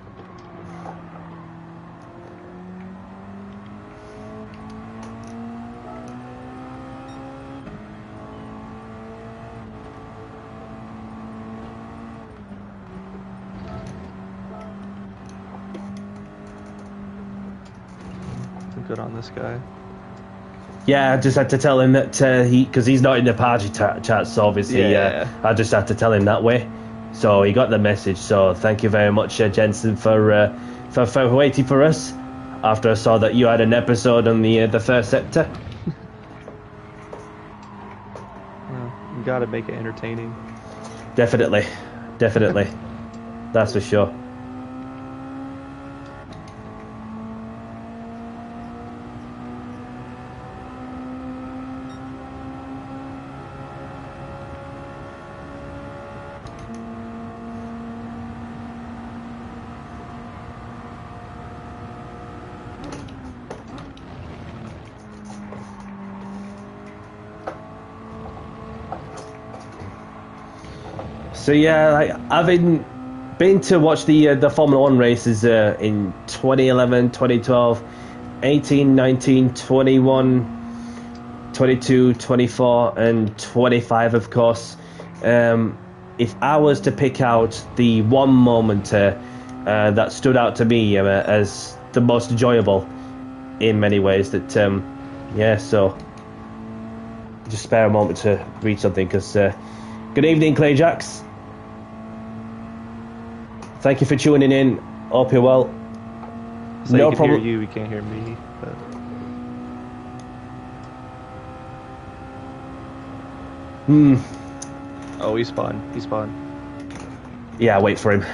good on this guy. Yeah, I just had to tell him that because he's not in the party chat, so obviously I just had to tell him that way. So he got the message. So thank you very much, Jensen, for waiting for us. After I saw that you had an episode on the first sector. You gotta make it entertaining. Definitely, that's for sure. So yeah, like, I've been to watch the Formula 1 races in 2011, 2012, 18, 19, 21, 22, 24 and 25, of course. If I was to pick out the one moment that stood out to me as the most enjoyable in many ways, that so just spare a moment to read something, because good evening, Clay Jacks. Thank you for tuning in. Hope you're well. So no problem. Hear you. We can't hear me. But... Oh, he spawned. Yeah, wait for him.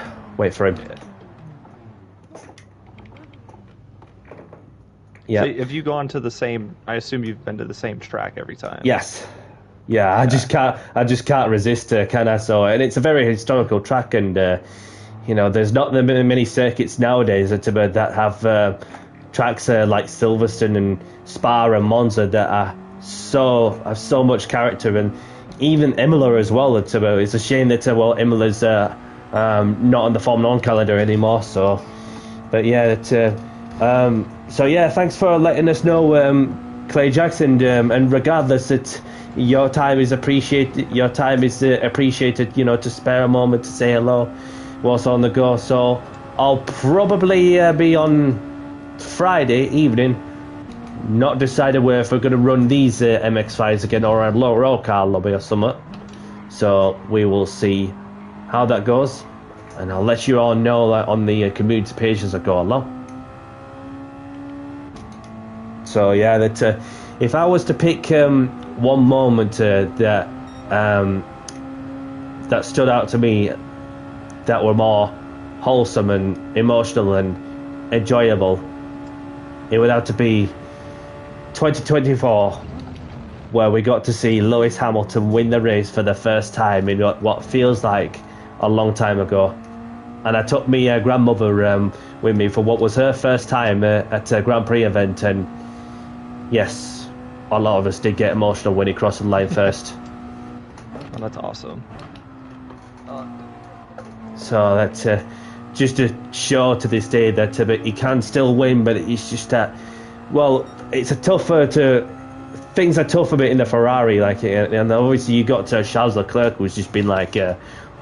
Yeah. So have you gone to the same? I assume you've been to the same track every time. Yes. Yeah. I just can't resist, can I? So, and it's a very historical track, and there's not many circuits nowadays that have tracks like Silverstone and Spa and Monza that have so much character, and even Imola as well. It's a shame that Imola's not on the Formula 1 calendar anymore. So, but yeah, thanks for letting us know, Clay Jackson, and regardless that your time is appreciated. To spare a moment to say hello. What's on the go? So I'll probably be on Friday evening, not decided if we're going to run these MX-5s again or a low car lobby or something. So we will see how that goes, and I'll let you all know on the community page as I go along. So yeah, that if I was to pick one moment that stood out to me, that were more wholesome and emotional and enjoyable, it would have to be 2024, where we got to see Lewis Hamilton win the race for the first time in what feels like a long time ago. And I took my grandmother with me for what was her first time at a Grand Prix event, and yes, a lot of us did get emotional when he crossed the line first. Oh, that's awesome. So that's just to show to this day that he can still win, but it's just that, it's things are tough a bit in the Ferrari, and obviously you got Charles Leclerc, who's just been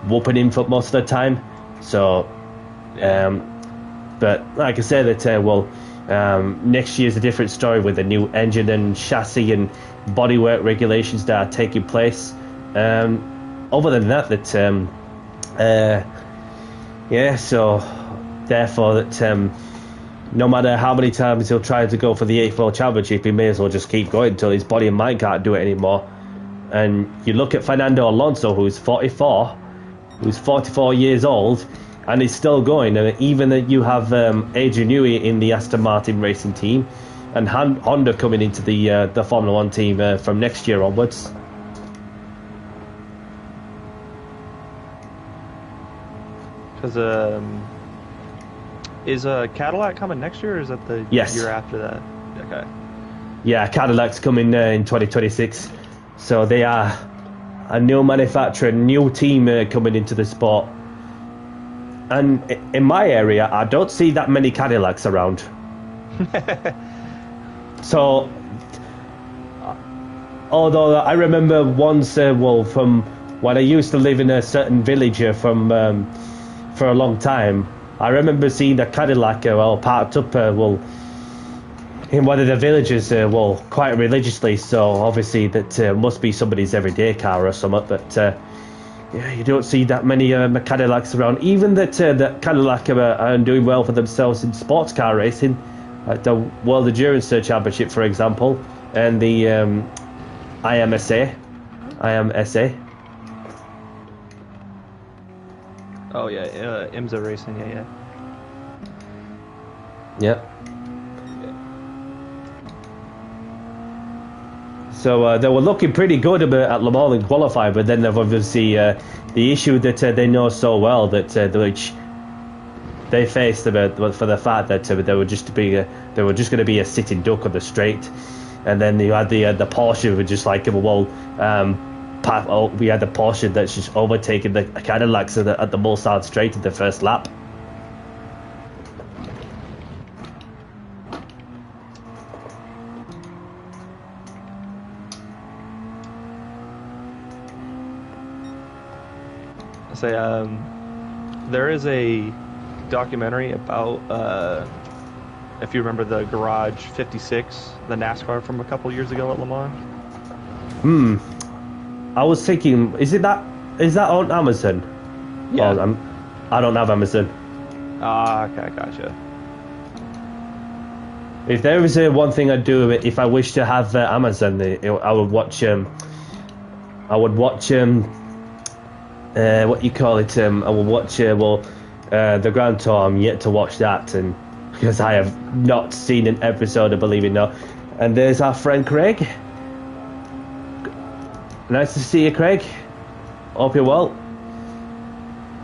whooping him for most of the time. So, but like I said, that next year's a different story with the new engine and chassis and bodywork regulations that are taking place. Other than that, Yeah, so therefore that no matter how many times he'll try to go for the 8th World Championship, he may as well just keep going until his body and mind can't do it anymore. And you look at Fernando Alonso, who's 44 years old, and he's still going. And even that you have Adrian Newey in the Aston Martin racing team, and Honda coming into the Formula One team from next year onwards. Because is Cadillac coming next year, or is that the year after that? Okay. Yeah, Cadillac's coming in 2026. So they are a new manufacturer, new team coming into the sport. And in my area, I don't see that many Cadillacs around. So, although I remember once, from when I used to live in a certain village for a long time, I remember seeing a Cadillac parked up in one of the villages quite religiously. So obviously that must be somebody's everyday car or something. But yeah, you don't see that many Cadillacs around. Even that Cadillac are doing well for themselves in sports car racing, at the World Endurance Championship, for example, and the IMSA. Oh yeah, IMSA racing, yeah. Yep. So they were looking pretty good at Le Mans in qualifying, but then they've obviously the issue that they know so well that which they faced for the fact that they were just going to be a sitting duck on the straight, and then you had the Porsche were just like we had the Porsche that's just overtaking the Cadillacs at the Mulsanne straight in the first lap. There is a documentary about if you remember the Garage 56, the NASCAR from a couple years ago at Le Mans. I was thinking, is that on Amazon? Yeah. Oh, I don't have Amazon. Okay, gotcha. If there was one thing I'd do if I wish to have Amazon, I would watch. What you call it? I will watch the Grand Tour. I'm yet to watch that, and because I have not seen an episode, I believe it not. And there's our friend Craig. Nice to see you, Craig. Hope you're well.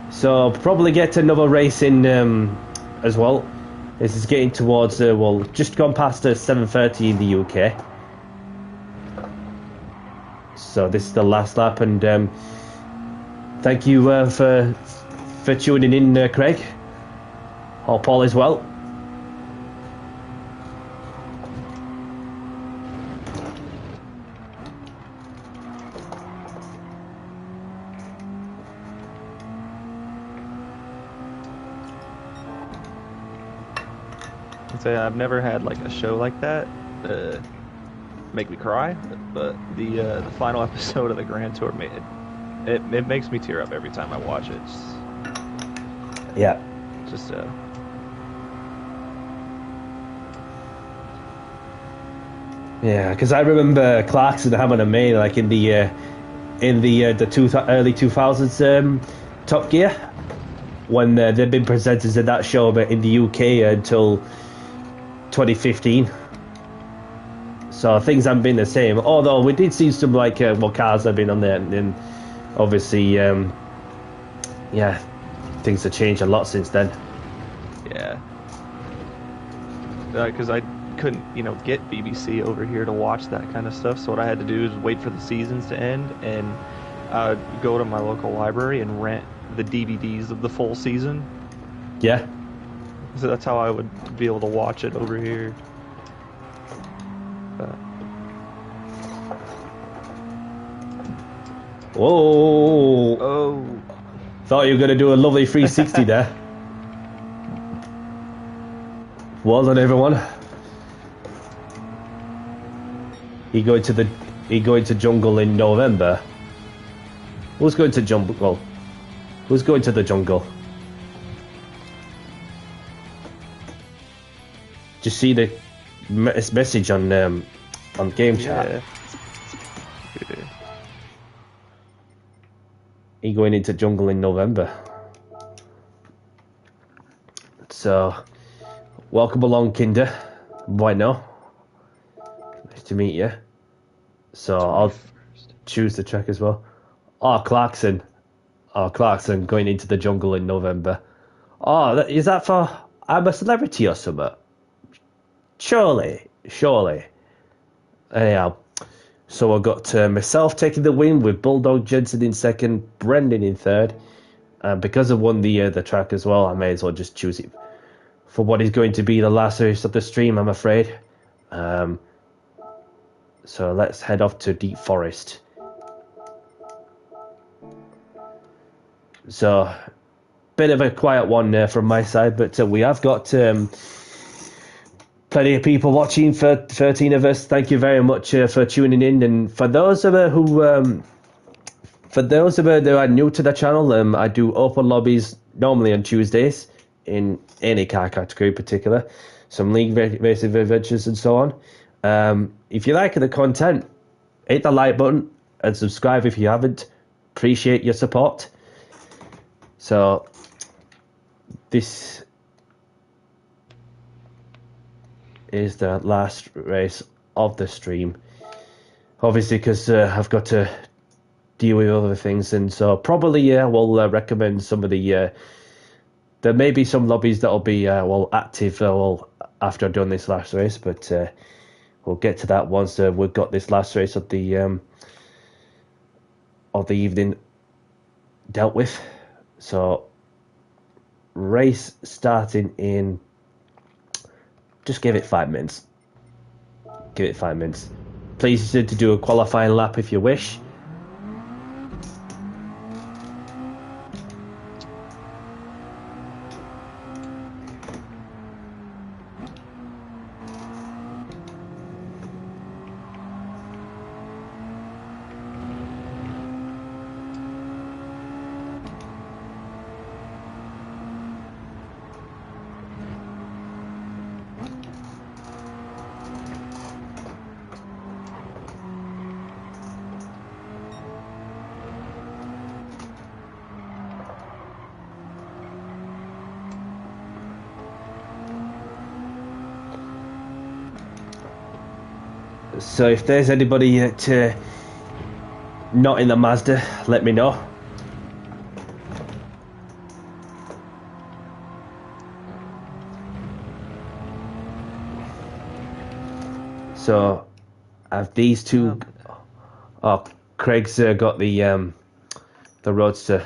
So probably get another race in as well. This is getting towards just gone past 7:30 in the UK. So this is the last lap, and thank you for tuning in, Craig. Hope all is well. I've never had like a show like that make me cry, but the final episode of the Grand Tour it makes me tear up every time I watch it. Yeah. Just yeah, because I remember Clarkson having a main like in the early 2000s Top Gear, when they've been presenters in that show, but in the UK until 2015. So things haven't been the same. Although we did see some cars have been on there, and obviously, yeah, things have changed a lot since then. Yeah. Because I couldn't, get BBC over here to watch that kind of stuff. So what I had to do is wait for the seasons to end and go to my local library and rent the DVDs of the full season. Yeah. So that's how I would be able to watch it over here. Whoa! Oh! Thought you were gonna do a lovely 360 there. Well done, everyone. He going to jungle in November. Who's going to jungle? Well, who's going to the jungle? Just see the message on game chat. Yeah. He going into jungle in November. So, welcome along, Kinder. Bueno. Nice to meet you. So, I'll choose the track as well. Oh, Clarkson. Oh, Clarkson going into the jungle in November. Oh, is that for I'm a Celebrity or something? Surely. Anyhow, so I got myself taking the win with Bulldog Jensen in second, Brendan in third. And because I won the track as well, I may as well just choose it for what is going to be the last race of the stream, I'm afraid. So let's head off to Deep Forest. So, bit of a quiet one from my side, but we have got plenty of people watching. For 13 of us, thank you very much for tuning in. And for those of you who that are new to the channel, I do open lobbies normally on Tuesdays in any car category in particular, some league racing adventures and so on. If you like the content, hit the like button and subscribe if you haven't. Appreciate your support. So this is the last race of the stream, obviously, because I've got to deal with other things, and so probably we'll recommend some of the there may be some lobbies that'll be active after I've done this last race, but we'll get to that once we've got this last race of the evening dealt with. So race starting in, just give it 5 minutes. Please to do a qualifying lap if you wish. So if there's anybody not in the Mazda, let me know. So have these two? Oh, Craig's got the Roadster.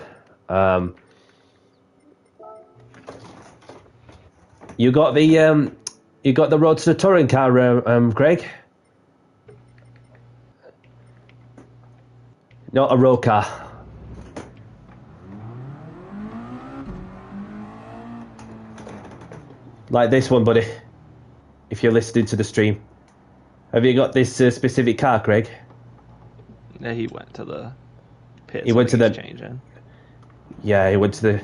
You got the Roadster touring car, Craig? Not a road car. Like this one, buddy. If you're listening to the stream. Have you got this specific car, Craig? Yeah, he went to the pits. He went to the exchange in. Yeah, he went to the.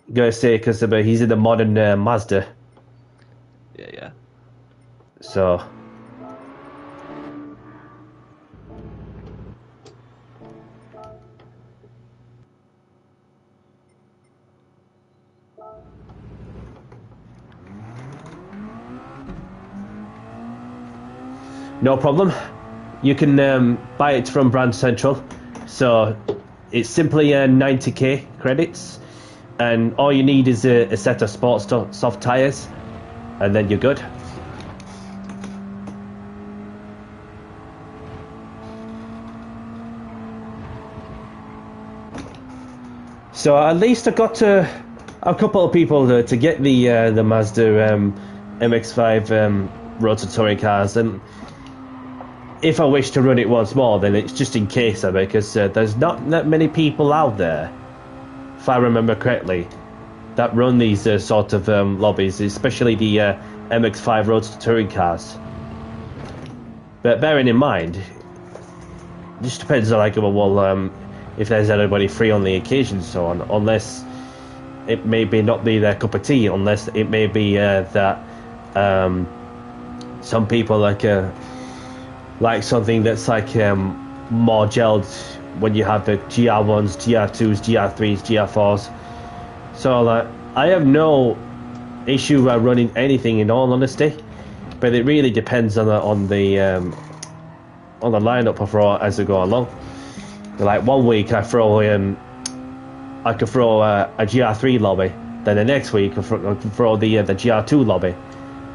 I'm gonna say because he's in the modern Mazda. Yeah. So. No problem. You can buy it from Brand Central. So it's simply 90k credits, and all you need is a set of sports soft tires, and then you're good. So at least I got a couple of people to get the Mazda MX-5 Roadster touring cars, and if I wish to run it once more, then it's just in case, because there's not that many people out there, if I remember correctly, that run these sort of lobbies, especially the MX-5 Roadster touring cars. But bearing in mind, it just depends on if there's anybody free on the occasion and so on, unless it may be not be their cup of tea, unless it may be that some people like something that's like more gelled when you have the GR1s, GR2s, GR3s, GR4s. So like, I have no issue running anything, in all honesty, but it really depends on the lineup I throw as I go along. Like one week I could throw a GR3 lobby, then the next week I could throw the GR2 lobby.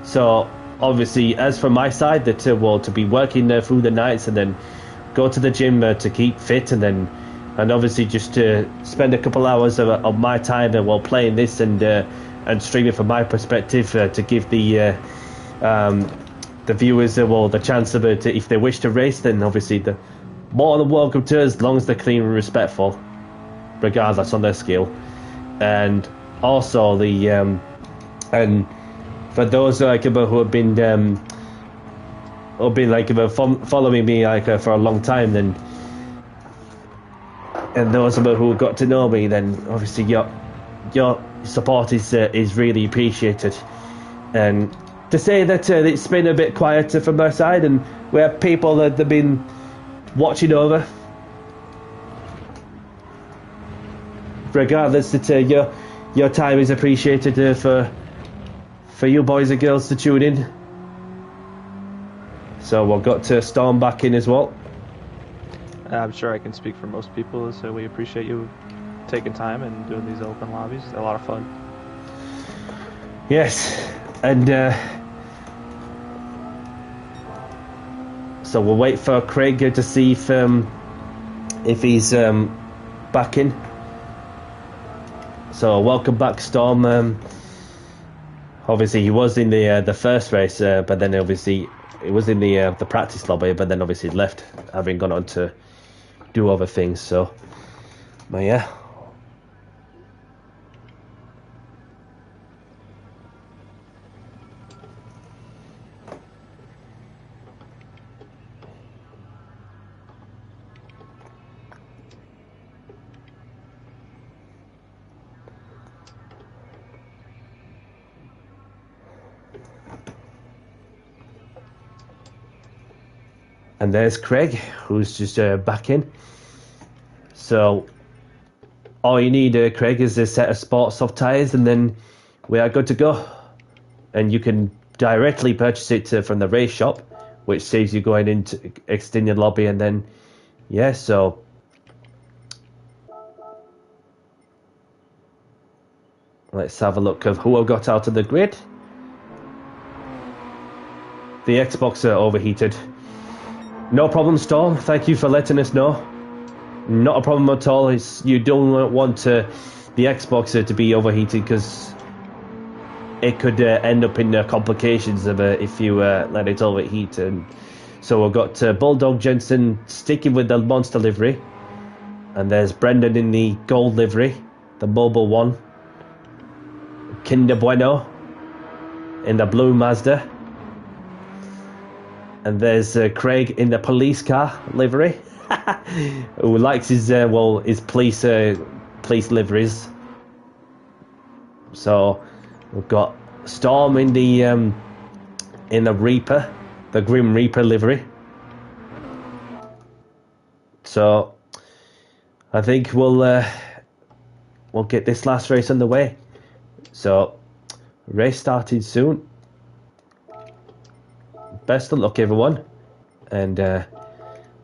So obviously, as for my side, to be working through the nights and then go to the gym to keep fit, and obviously just to spend a couple hours of my time while playing this and streaming from my perspective to give the viewers the chance of it, if they wish to race, then obviously the more than welcome to, as long as they're clean and respectful, regardless on their skill. And also and for those who have been following me for a long time, then, and those who got to know me, then obviously your support is really appreciated. And to say that it's been a bit quieter from my side, and we have people that have been watching over, regardless, that your time is appreciated for you boys and girls to tune in. So we've got Storm back in as well. I'm sure I can speak for most people, so we appreciate you taking time and doing these open lobbies. They're a lot of fun. Yes, and so we'll wait for Craig to see if he's back in. So welcome back, Storm. Obviously he was in the first race, but then obviously it was in the practice lobby, but then obviously left, having gone on to do other things. So, but yeah. And there's Craig, who's just back in. So all you need, Craig, is a set of sports soft tyres, and then we are good to go. And you can directly purchase it from the race shop, which saves you going into extended lobby, and then yeah. So let's have a look of who I got out of the grid. The Xbox overheated. No problem, Storm. Thank you for letting us know. Not a problem at all. You don't want the Xbox to be overheated, because it could end up in complications if you let it overheat. And so we've got Bulldog Jensen sticking with the Monster livery, and there's Brendan in the Gold livery, the mobile one. Kinder Bueno in the blue Mazda. And there's Craig in the police car livery, who likes his police liveries. So we've got Storm in the Reaper, the Grim Reaper livery. So I think we'll get this last race underway. So race started soon. Best of luck, everyone, and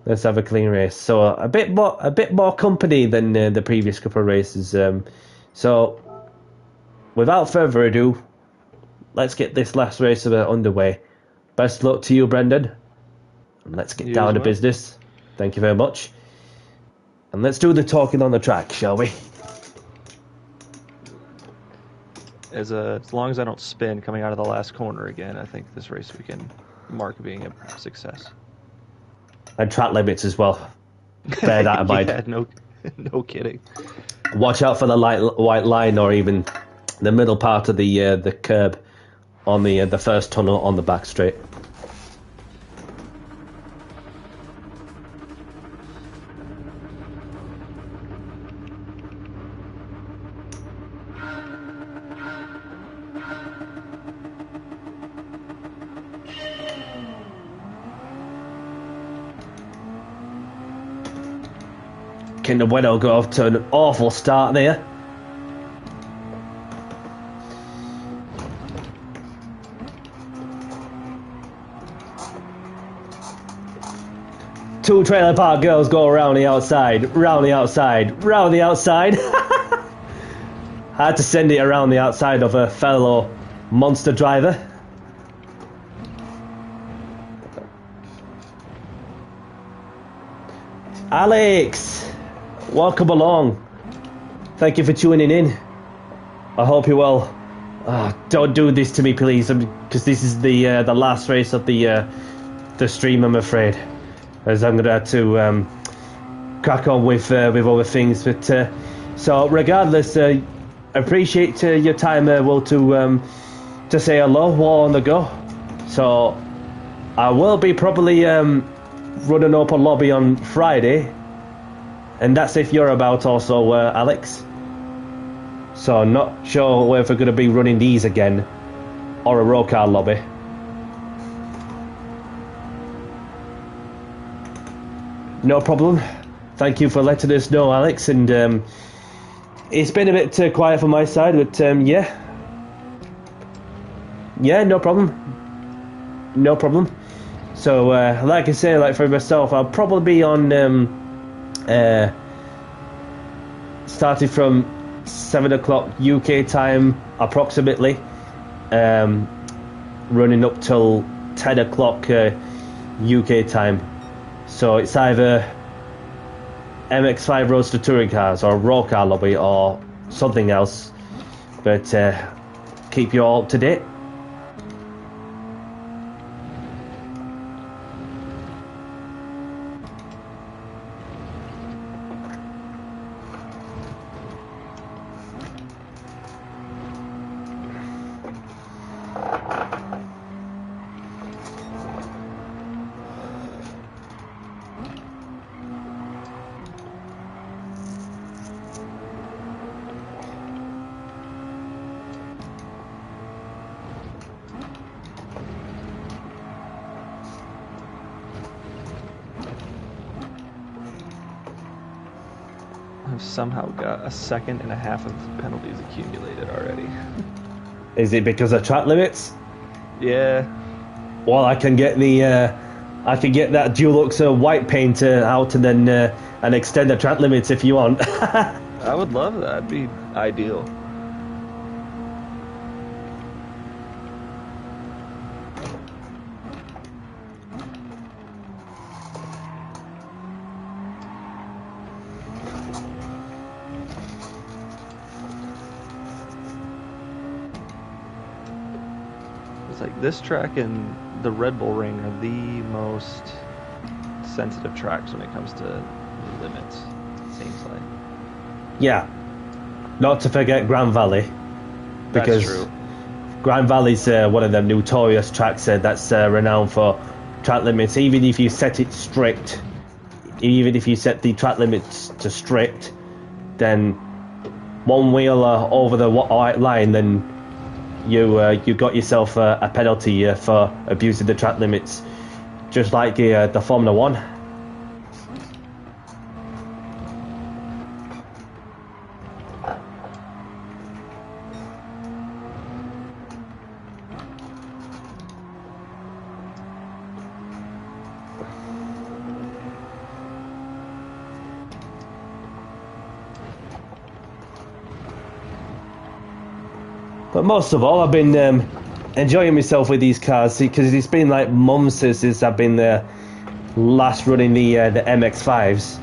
let's have a clean race. So a bit more company than the previous couple of races. So without further ado, let's get this last race underway. Best of luck to you, Brendan, and let's get down to business. Thank you very much, and let's do the talking on the track, shall we? As long as I don't spin coming out of the last corner again, I think this race we can mark being a success. And track limits as well. Bear that in mind. Yeah, no kidding. Watch out for the white line, or even the middle part of the curb on the first tunnel on the back straight. Kinder Bueno got off to an awful start there. Two trailer park girls go around the outside, round the outside, round the outside. I had to send it around the outside of a fellow monster driver. Alex, welcome along. Thank you for tuning in. I hope you're well. Don't do this to me, please, because this is the last race of the stream, I'm afraid. As I'm gonna have to crack on with other things. But so regardless, I appreciate your time, Will, to say hello while on the go. So I will be probably running open lobby on Friday, and that's if you're about also, Alex. So I'm not sure if we're going to be running these again or a row car lobby. No problem. Thank you for letting us know, Alex. And it's been a bit quiet from my side, but yeah, no problem. No problem. So like I say, like for myself, I'll probably be on starting from 7 o'clock UK time approximately, running up till 10 o'clock UK time. So it's either MX-5 Roadster touring cars or raw car lobby or something else, but keep you all up to date. I've somehow got a second and a half of penalties accumulated already. Is it because of track limits? Yeah. Well, I can get that Dulux white paint out and then and extend the track limits if you want. I would love that. That'd be ideal. It's like this track and the Red Bull Ring are the most sensitive tracks when it comes to the limits, it seems like. Yeah, not to forget Grand Valley, because That's true. Grand Valley's one of them notorious tracks that's renowned for track limits. Even if you set it strict, even if you set the track limits to strict, then one wheel over the white line, then you got yourself a penalty for abusing the track limits, just like the Formula One. But most of all, I've been enjoying myself with these cars, because it's been like months since I've been last running the MX-5s.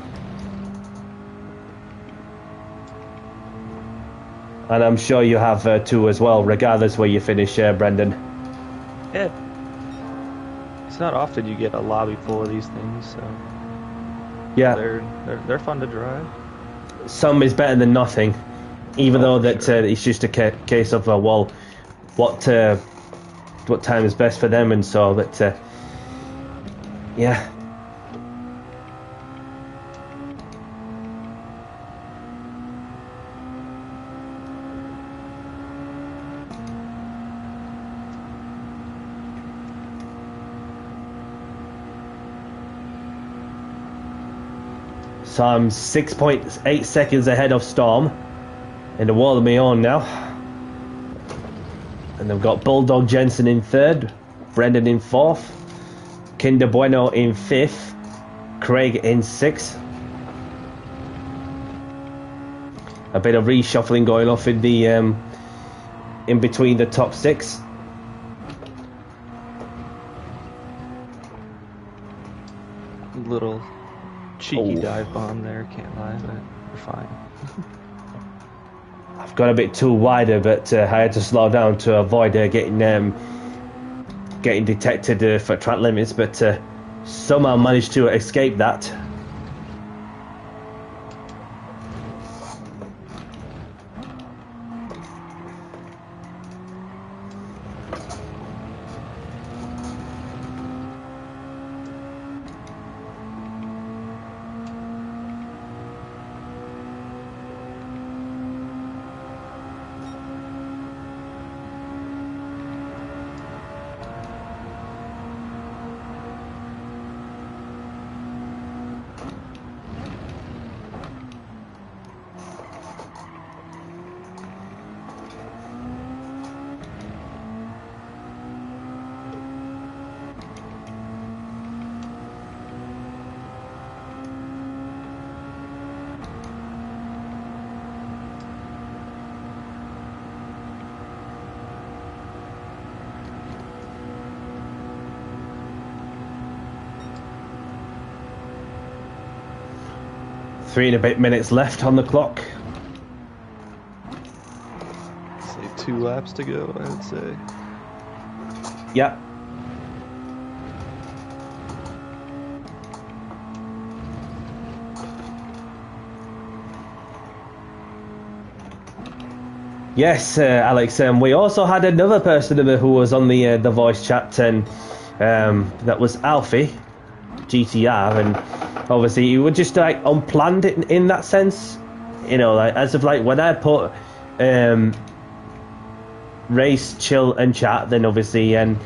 And I'm sure you have too as well, regardless where you finish, Brendan. Yeah. It's not often you get a lobby full of these things, so Yeah. they're fun to drive. Some is better than nothing, even though that sure. it's just a case of well, what time is best for them, and so that yeah. So I'm 6.8 seconds ahead of Storm in the world of my own now. And I've got Bulldog Jensen in third, Brendan in fourth, Kinder Bueno in fifth, Craig in sixth. A bit of reshuffling going off in the in between the top six. Little cheeky dive bomb there, can't lie, but we're fine. I've got a bit too wider, but I had to slow down to avoid getting detected for track limits, but somehow managed to escape that. Three and a bit minutes left on the clock. Say 2 laps to go, I would say. Yep. Yes, Alex. We also had another person who was on the voice chat, and that was Alfie, GTR, and obviously you were just like unplanned in that sense, you know, like as of like when I put race, chill, and chat, then obviously and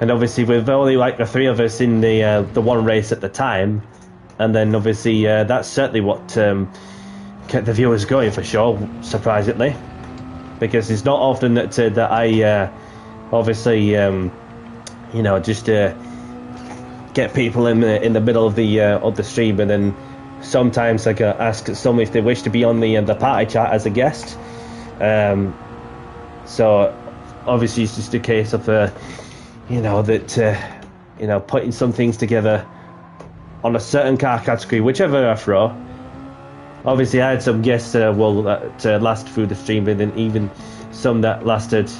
obviously with only like the three of us in the one race at the time, and then obviously that's certainly what kept the viewers going for sure, surprisingly, because it's not often that that I obviously you know, just get people in the middle of the stream, and then sometimes I can ask some if they wish to be on the party chat as a guest. So obviously it's just a case of you know, that you know, putting some things together on a certain car category, whichever I throw. Obviously I had some guests that last through the stream, and then even some that lasted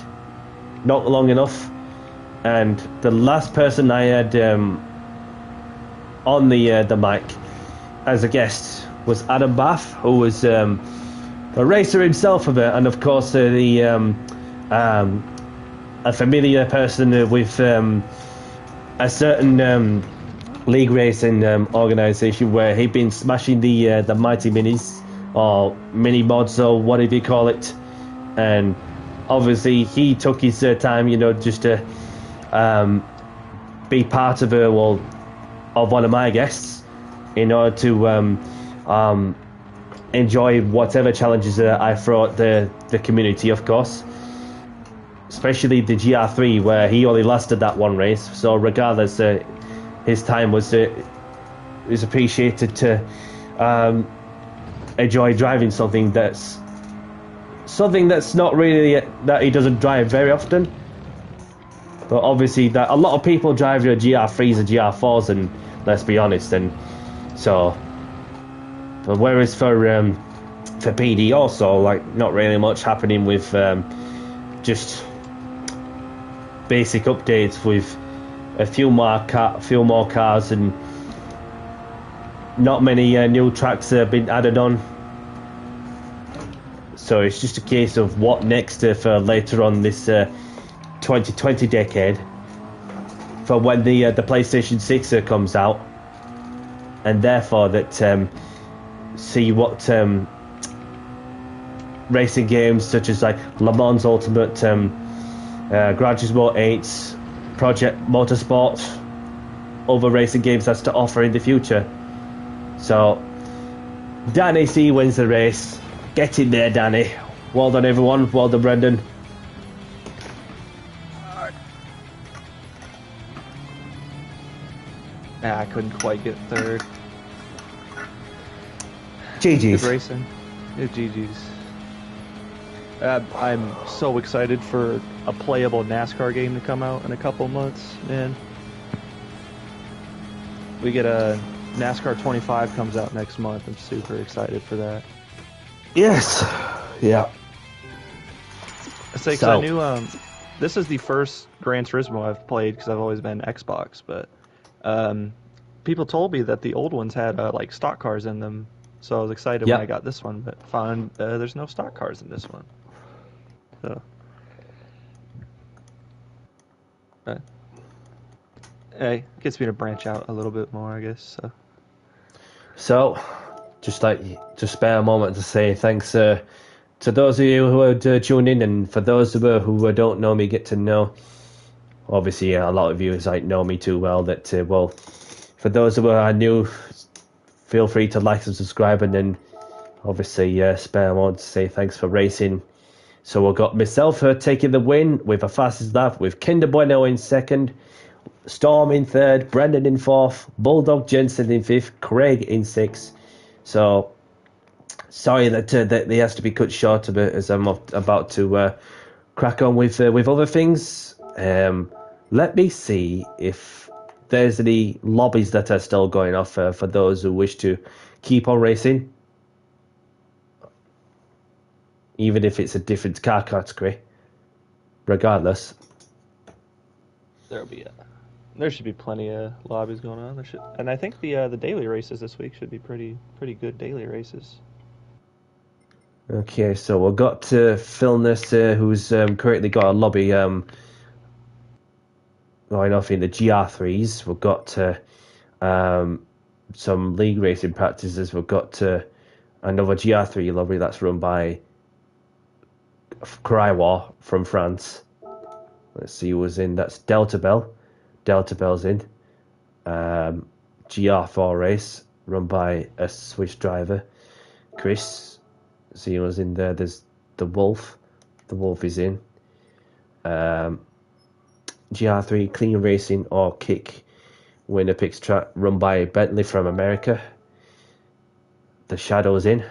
not long enough. And the last person I had on the mic as a guest was Adam Bath, who was a racer himself a bit, and of course a familiar person with a certain league racing organisation where he'd been smashing the Mighty Minis or mini mods or whatever you call it, and obviously he took his time, you know, just to be part of of one of my guests in order to enjoy whatever challenges I throw at the community, of course, especially the GR3 where he only lasted that one race. So regardless, his time was appreciated to enjoy driving something that's not really that he doesn't drive very often. But obviously, that a lot of people drive your GR3s and GR4s, and let's be honest, and so. But whereas for PD also, like, not really much happening with just basic updates with a few more cars, and not many new tracks have been added on. So it's just a case of what next for later on this 2020 decade, for when the PlayStation 6 comes out, and therefore that see what racing games such as like Le Mans Ultimate, Gran Turismo 8, Project Motorsport, other racing games has to offer in the future. So Danny C wins the race. Get in there, Danny. Well done, everyone. Well done, Brendan. I couldn't quite get third. GG's. Good racing. Good GG's. I'm so excited for a playable NASCAR game to come out in a couple months, man. We get a NASCAR 25 comes out next month. I'm super excited for that. Yes. Yeah. I say, because I knew this is the first Gran Turismo I've played because I've always been Xbox, but people told me that the old ones had like stock cars in them, so I was excited when I got this one, but found there's no stock cars in this one. So, hey, gets me to branch out a little bit more, I guess. So, just spare a moment to say thanks to those of you who are tuned in, and for those of you who don't know me, get to know. Obviously, a lot of you know me too well. That well, for those of you are new, feel free to like and subscribe, and then obviously spare a moment to say thanks for racing. So we've got myself taking the win with a fastest lap, with Kinder Bueno in second, Storm in third, Brendan in fourth, Bulldog Jensen in fifth, Craig in sixth. So sorry that that has to be cut short a bit, as I'm about to crack on with other things. Let me see if there's any lobbies that are still going off for those who wish to keep on racing, even if it's a different car category. Regardless, there should be plenty of lobbies going on. And I think the daily races this week should be pretty good daily races. Okay, so we've got Philness, who's currently got a lobby going off in the GR3s. We've got some league racing practices. We've got another GR3 lobby that's run by Crywar from France. Let's see who was in. That's Delta Bell. Delta Bell's in. GR4 race run by a Swiss driver, Chris. See who was in there. There's the Wolf. The Wolf is in. GR3 Clean Racing or Kick winner picks track run by Bentley from America. The Shadow's in.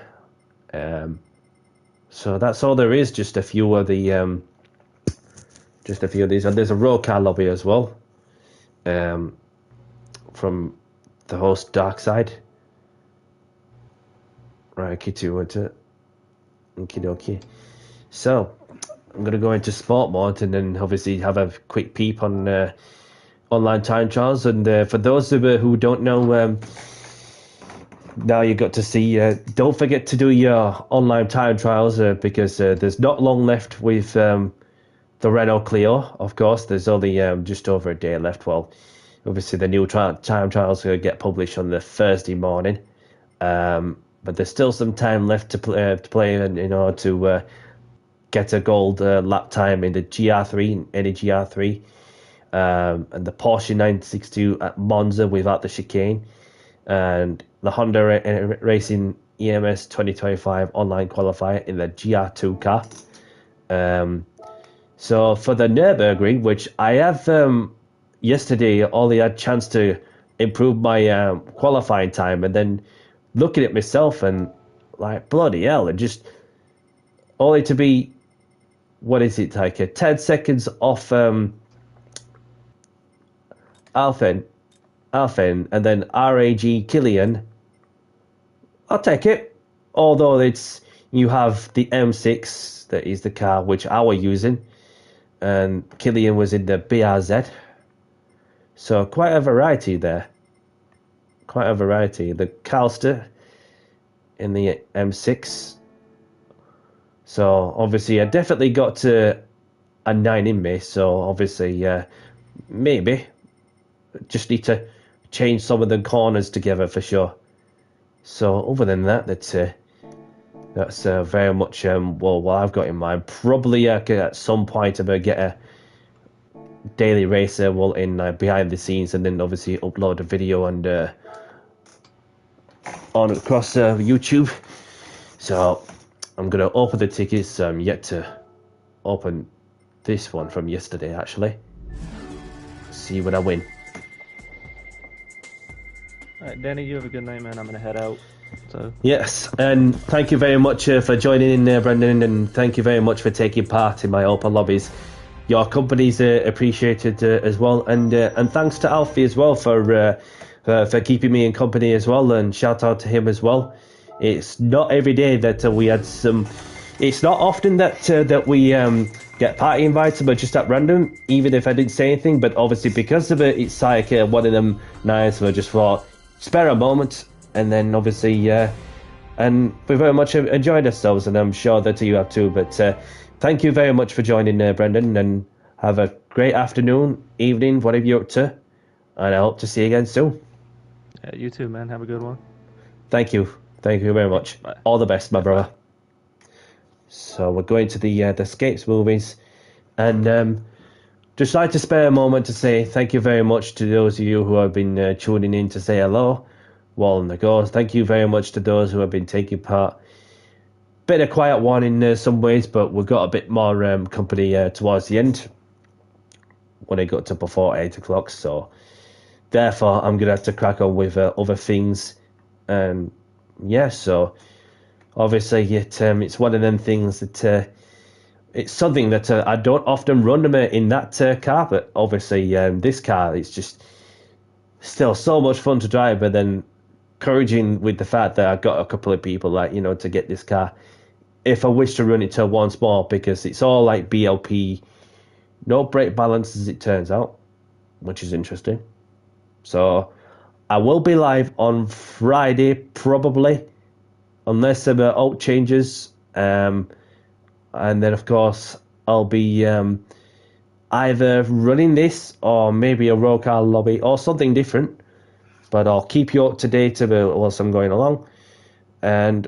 So that's all there is. Just a few of these, and there's a road car lobby as well. From the host Dark Side. Right, Kitty went to. Okie dokie. So I'm gonna go into sport mode and then obviously have a quick peep on online time trials. And for those of you who don't know, now you got to see. Don't forget to do your online time trials because there's not long left with the Renault Clio. Of course, there's only just over a day left. Well, obviously the new time trials get published on the Thursday morning, but there's still some time left to play in order to get a gold lap time in the GR3, any GR3, and the Porsche 962 at Monza without the chicane, and the Honda Racing EMS 2025 online qualifier in the GR2 car. So for the Nürburgring, which I have yesterday, only had a chance to improve my qualifying time, and then looking at myself and like, bloody hell, and just only to be, what is it, like 10 seconds off Alphen, and then RAG Killian. I'll take it. Although you have the M6, that is the car which I was using, and Killian was in the BRZ. So quite a variety there. Quite a variety. The Calster in the M6. So obviously I definitely got a 9 in me. So obviously maybe just need to change some of the corners together for sure. So other than that, that's very much what I've got in mind. Probably at some point I'm gonna get a daily racer in behind the scenes, and then obviously upload a video and on across YouTube. So I'm gonna open the tickets. I'm yet to open this one from yesterday, actually. See what I win. All right, Danny, you have a good night, man. I'm gonna head out. So Yes, and thank you very much for joining in there, Brendan, and thank you very much for taking part in my open lobbies. Your company's appreciated as well, and thanks to Alfie as well for keeping me in company as well, and shout out to him as well. It's not every day that we had some. It's not often that we get party invites, but just at random, even if I didn't say anything. But obviously, because of it, it's like one of them nights where I just thought, spare a moment, and then obviously, and we very much enjoyed ourselves, and I'm sure that you have too. But thank you very much for joining, Brendan, and have a great afternoon, evening, whatever you're up to, and I hope to see you again soon. yeah, you too, man. Have a good one. Thank you very much. Bye. All the best, my Yeah, brother. bye. So we're going to the Escapes movies, and just like to spare a moment to say thank you very much to those of you who have been tuning in to say hello while on the go. Thank you very much to those who have been taking part. Bit of quiet one in some ways, but we've got a bit more company towards the end when it got to before 8 o'clock. So therefore, I'm gonna have to crack on with other things, and yeah. So obviously, it's one of them things that. It's something that I don't often run in that car, but obviously this car, it's just still so much fun to drive, but then encouraging with the fact that I've got a couple of people to get this car if I wish to run it to once more, because it's all like BLP, no brake balance as it turns out, which is interesting. So I will be live on Friday probably, unless there are alt changes. And then, of course, I'll be either running this or maybe a road car lobby or something different. But I'll keep you up to date whilst I'm going along. And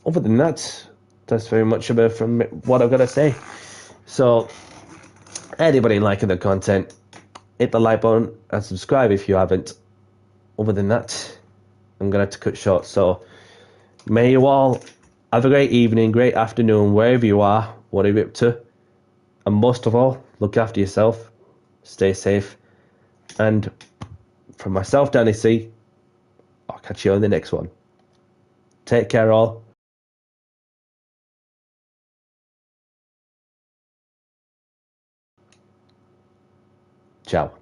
other than that, that's very much about from what I've got to say. So, anybody liking the content, hit the like button and subscribe if you haven't. Other than that, I'm going to have to cut short. So, may you all have a great evening, great afternoon, wherever you are, whatever you're up to. And most of all, look after yourself, stay safe, and from myself, Danny C, I'll catch you on the next one. Take care, all. Ciao.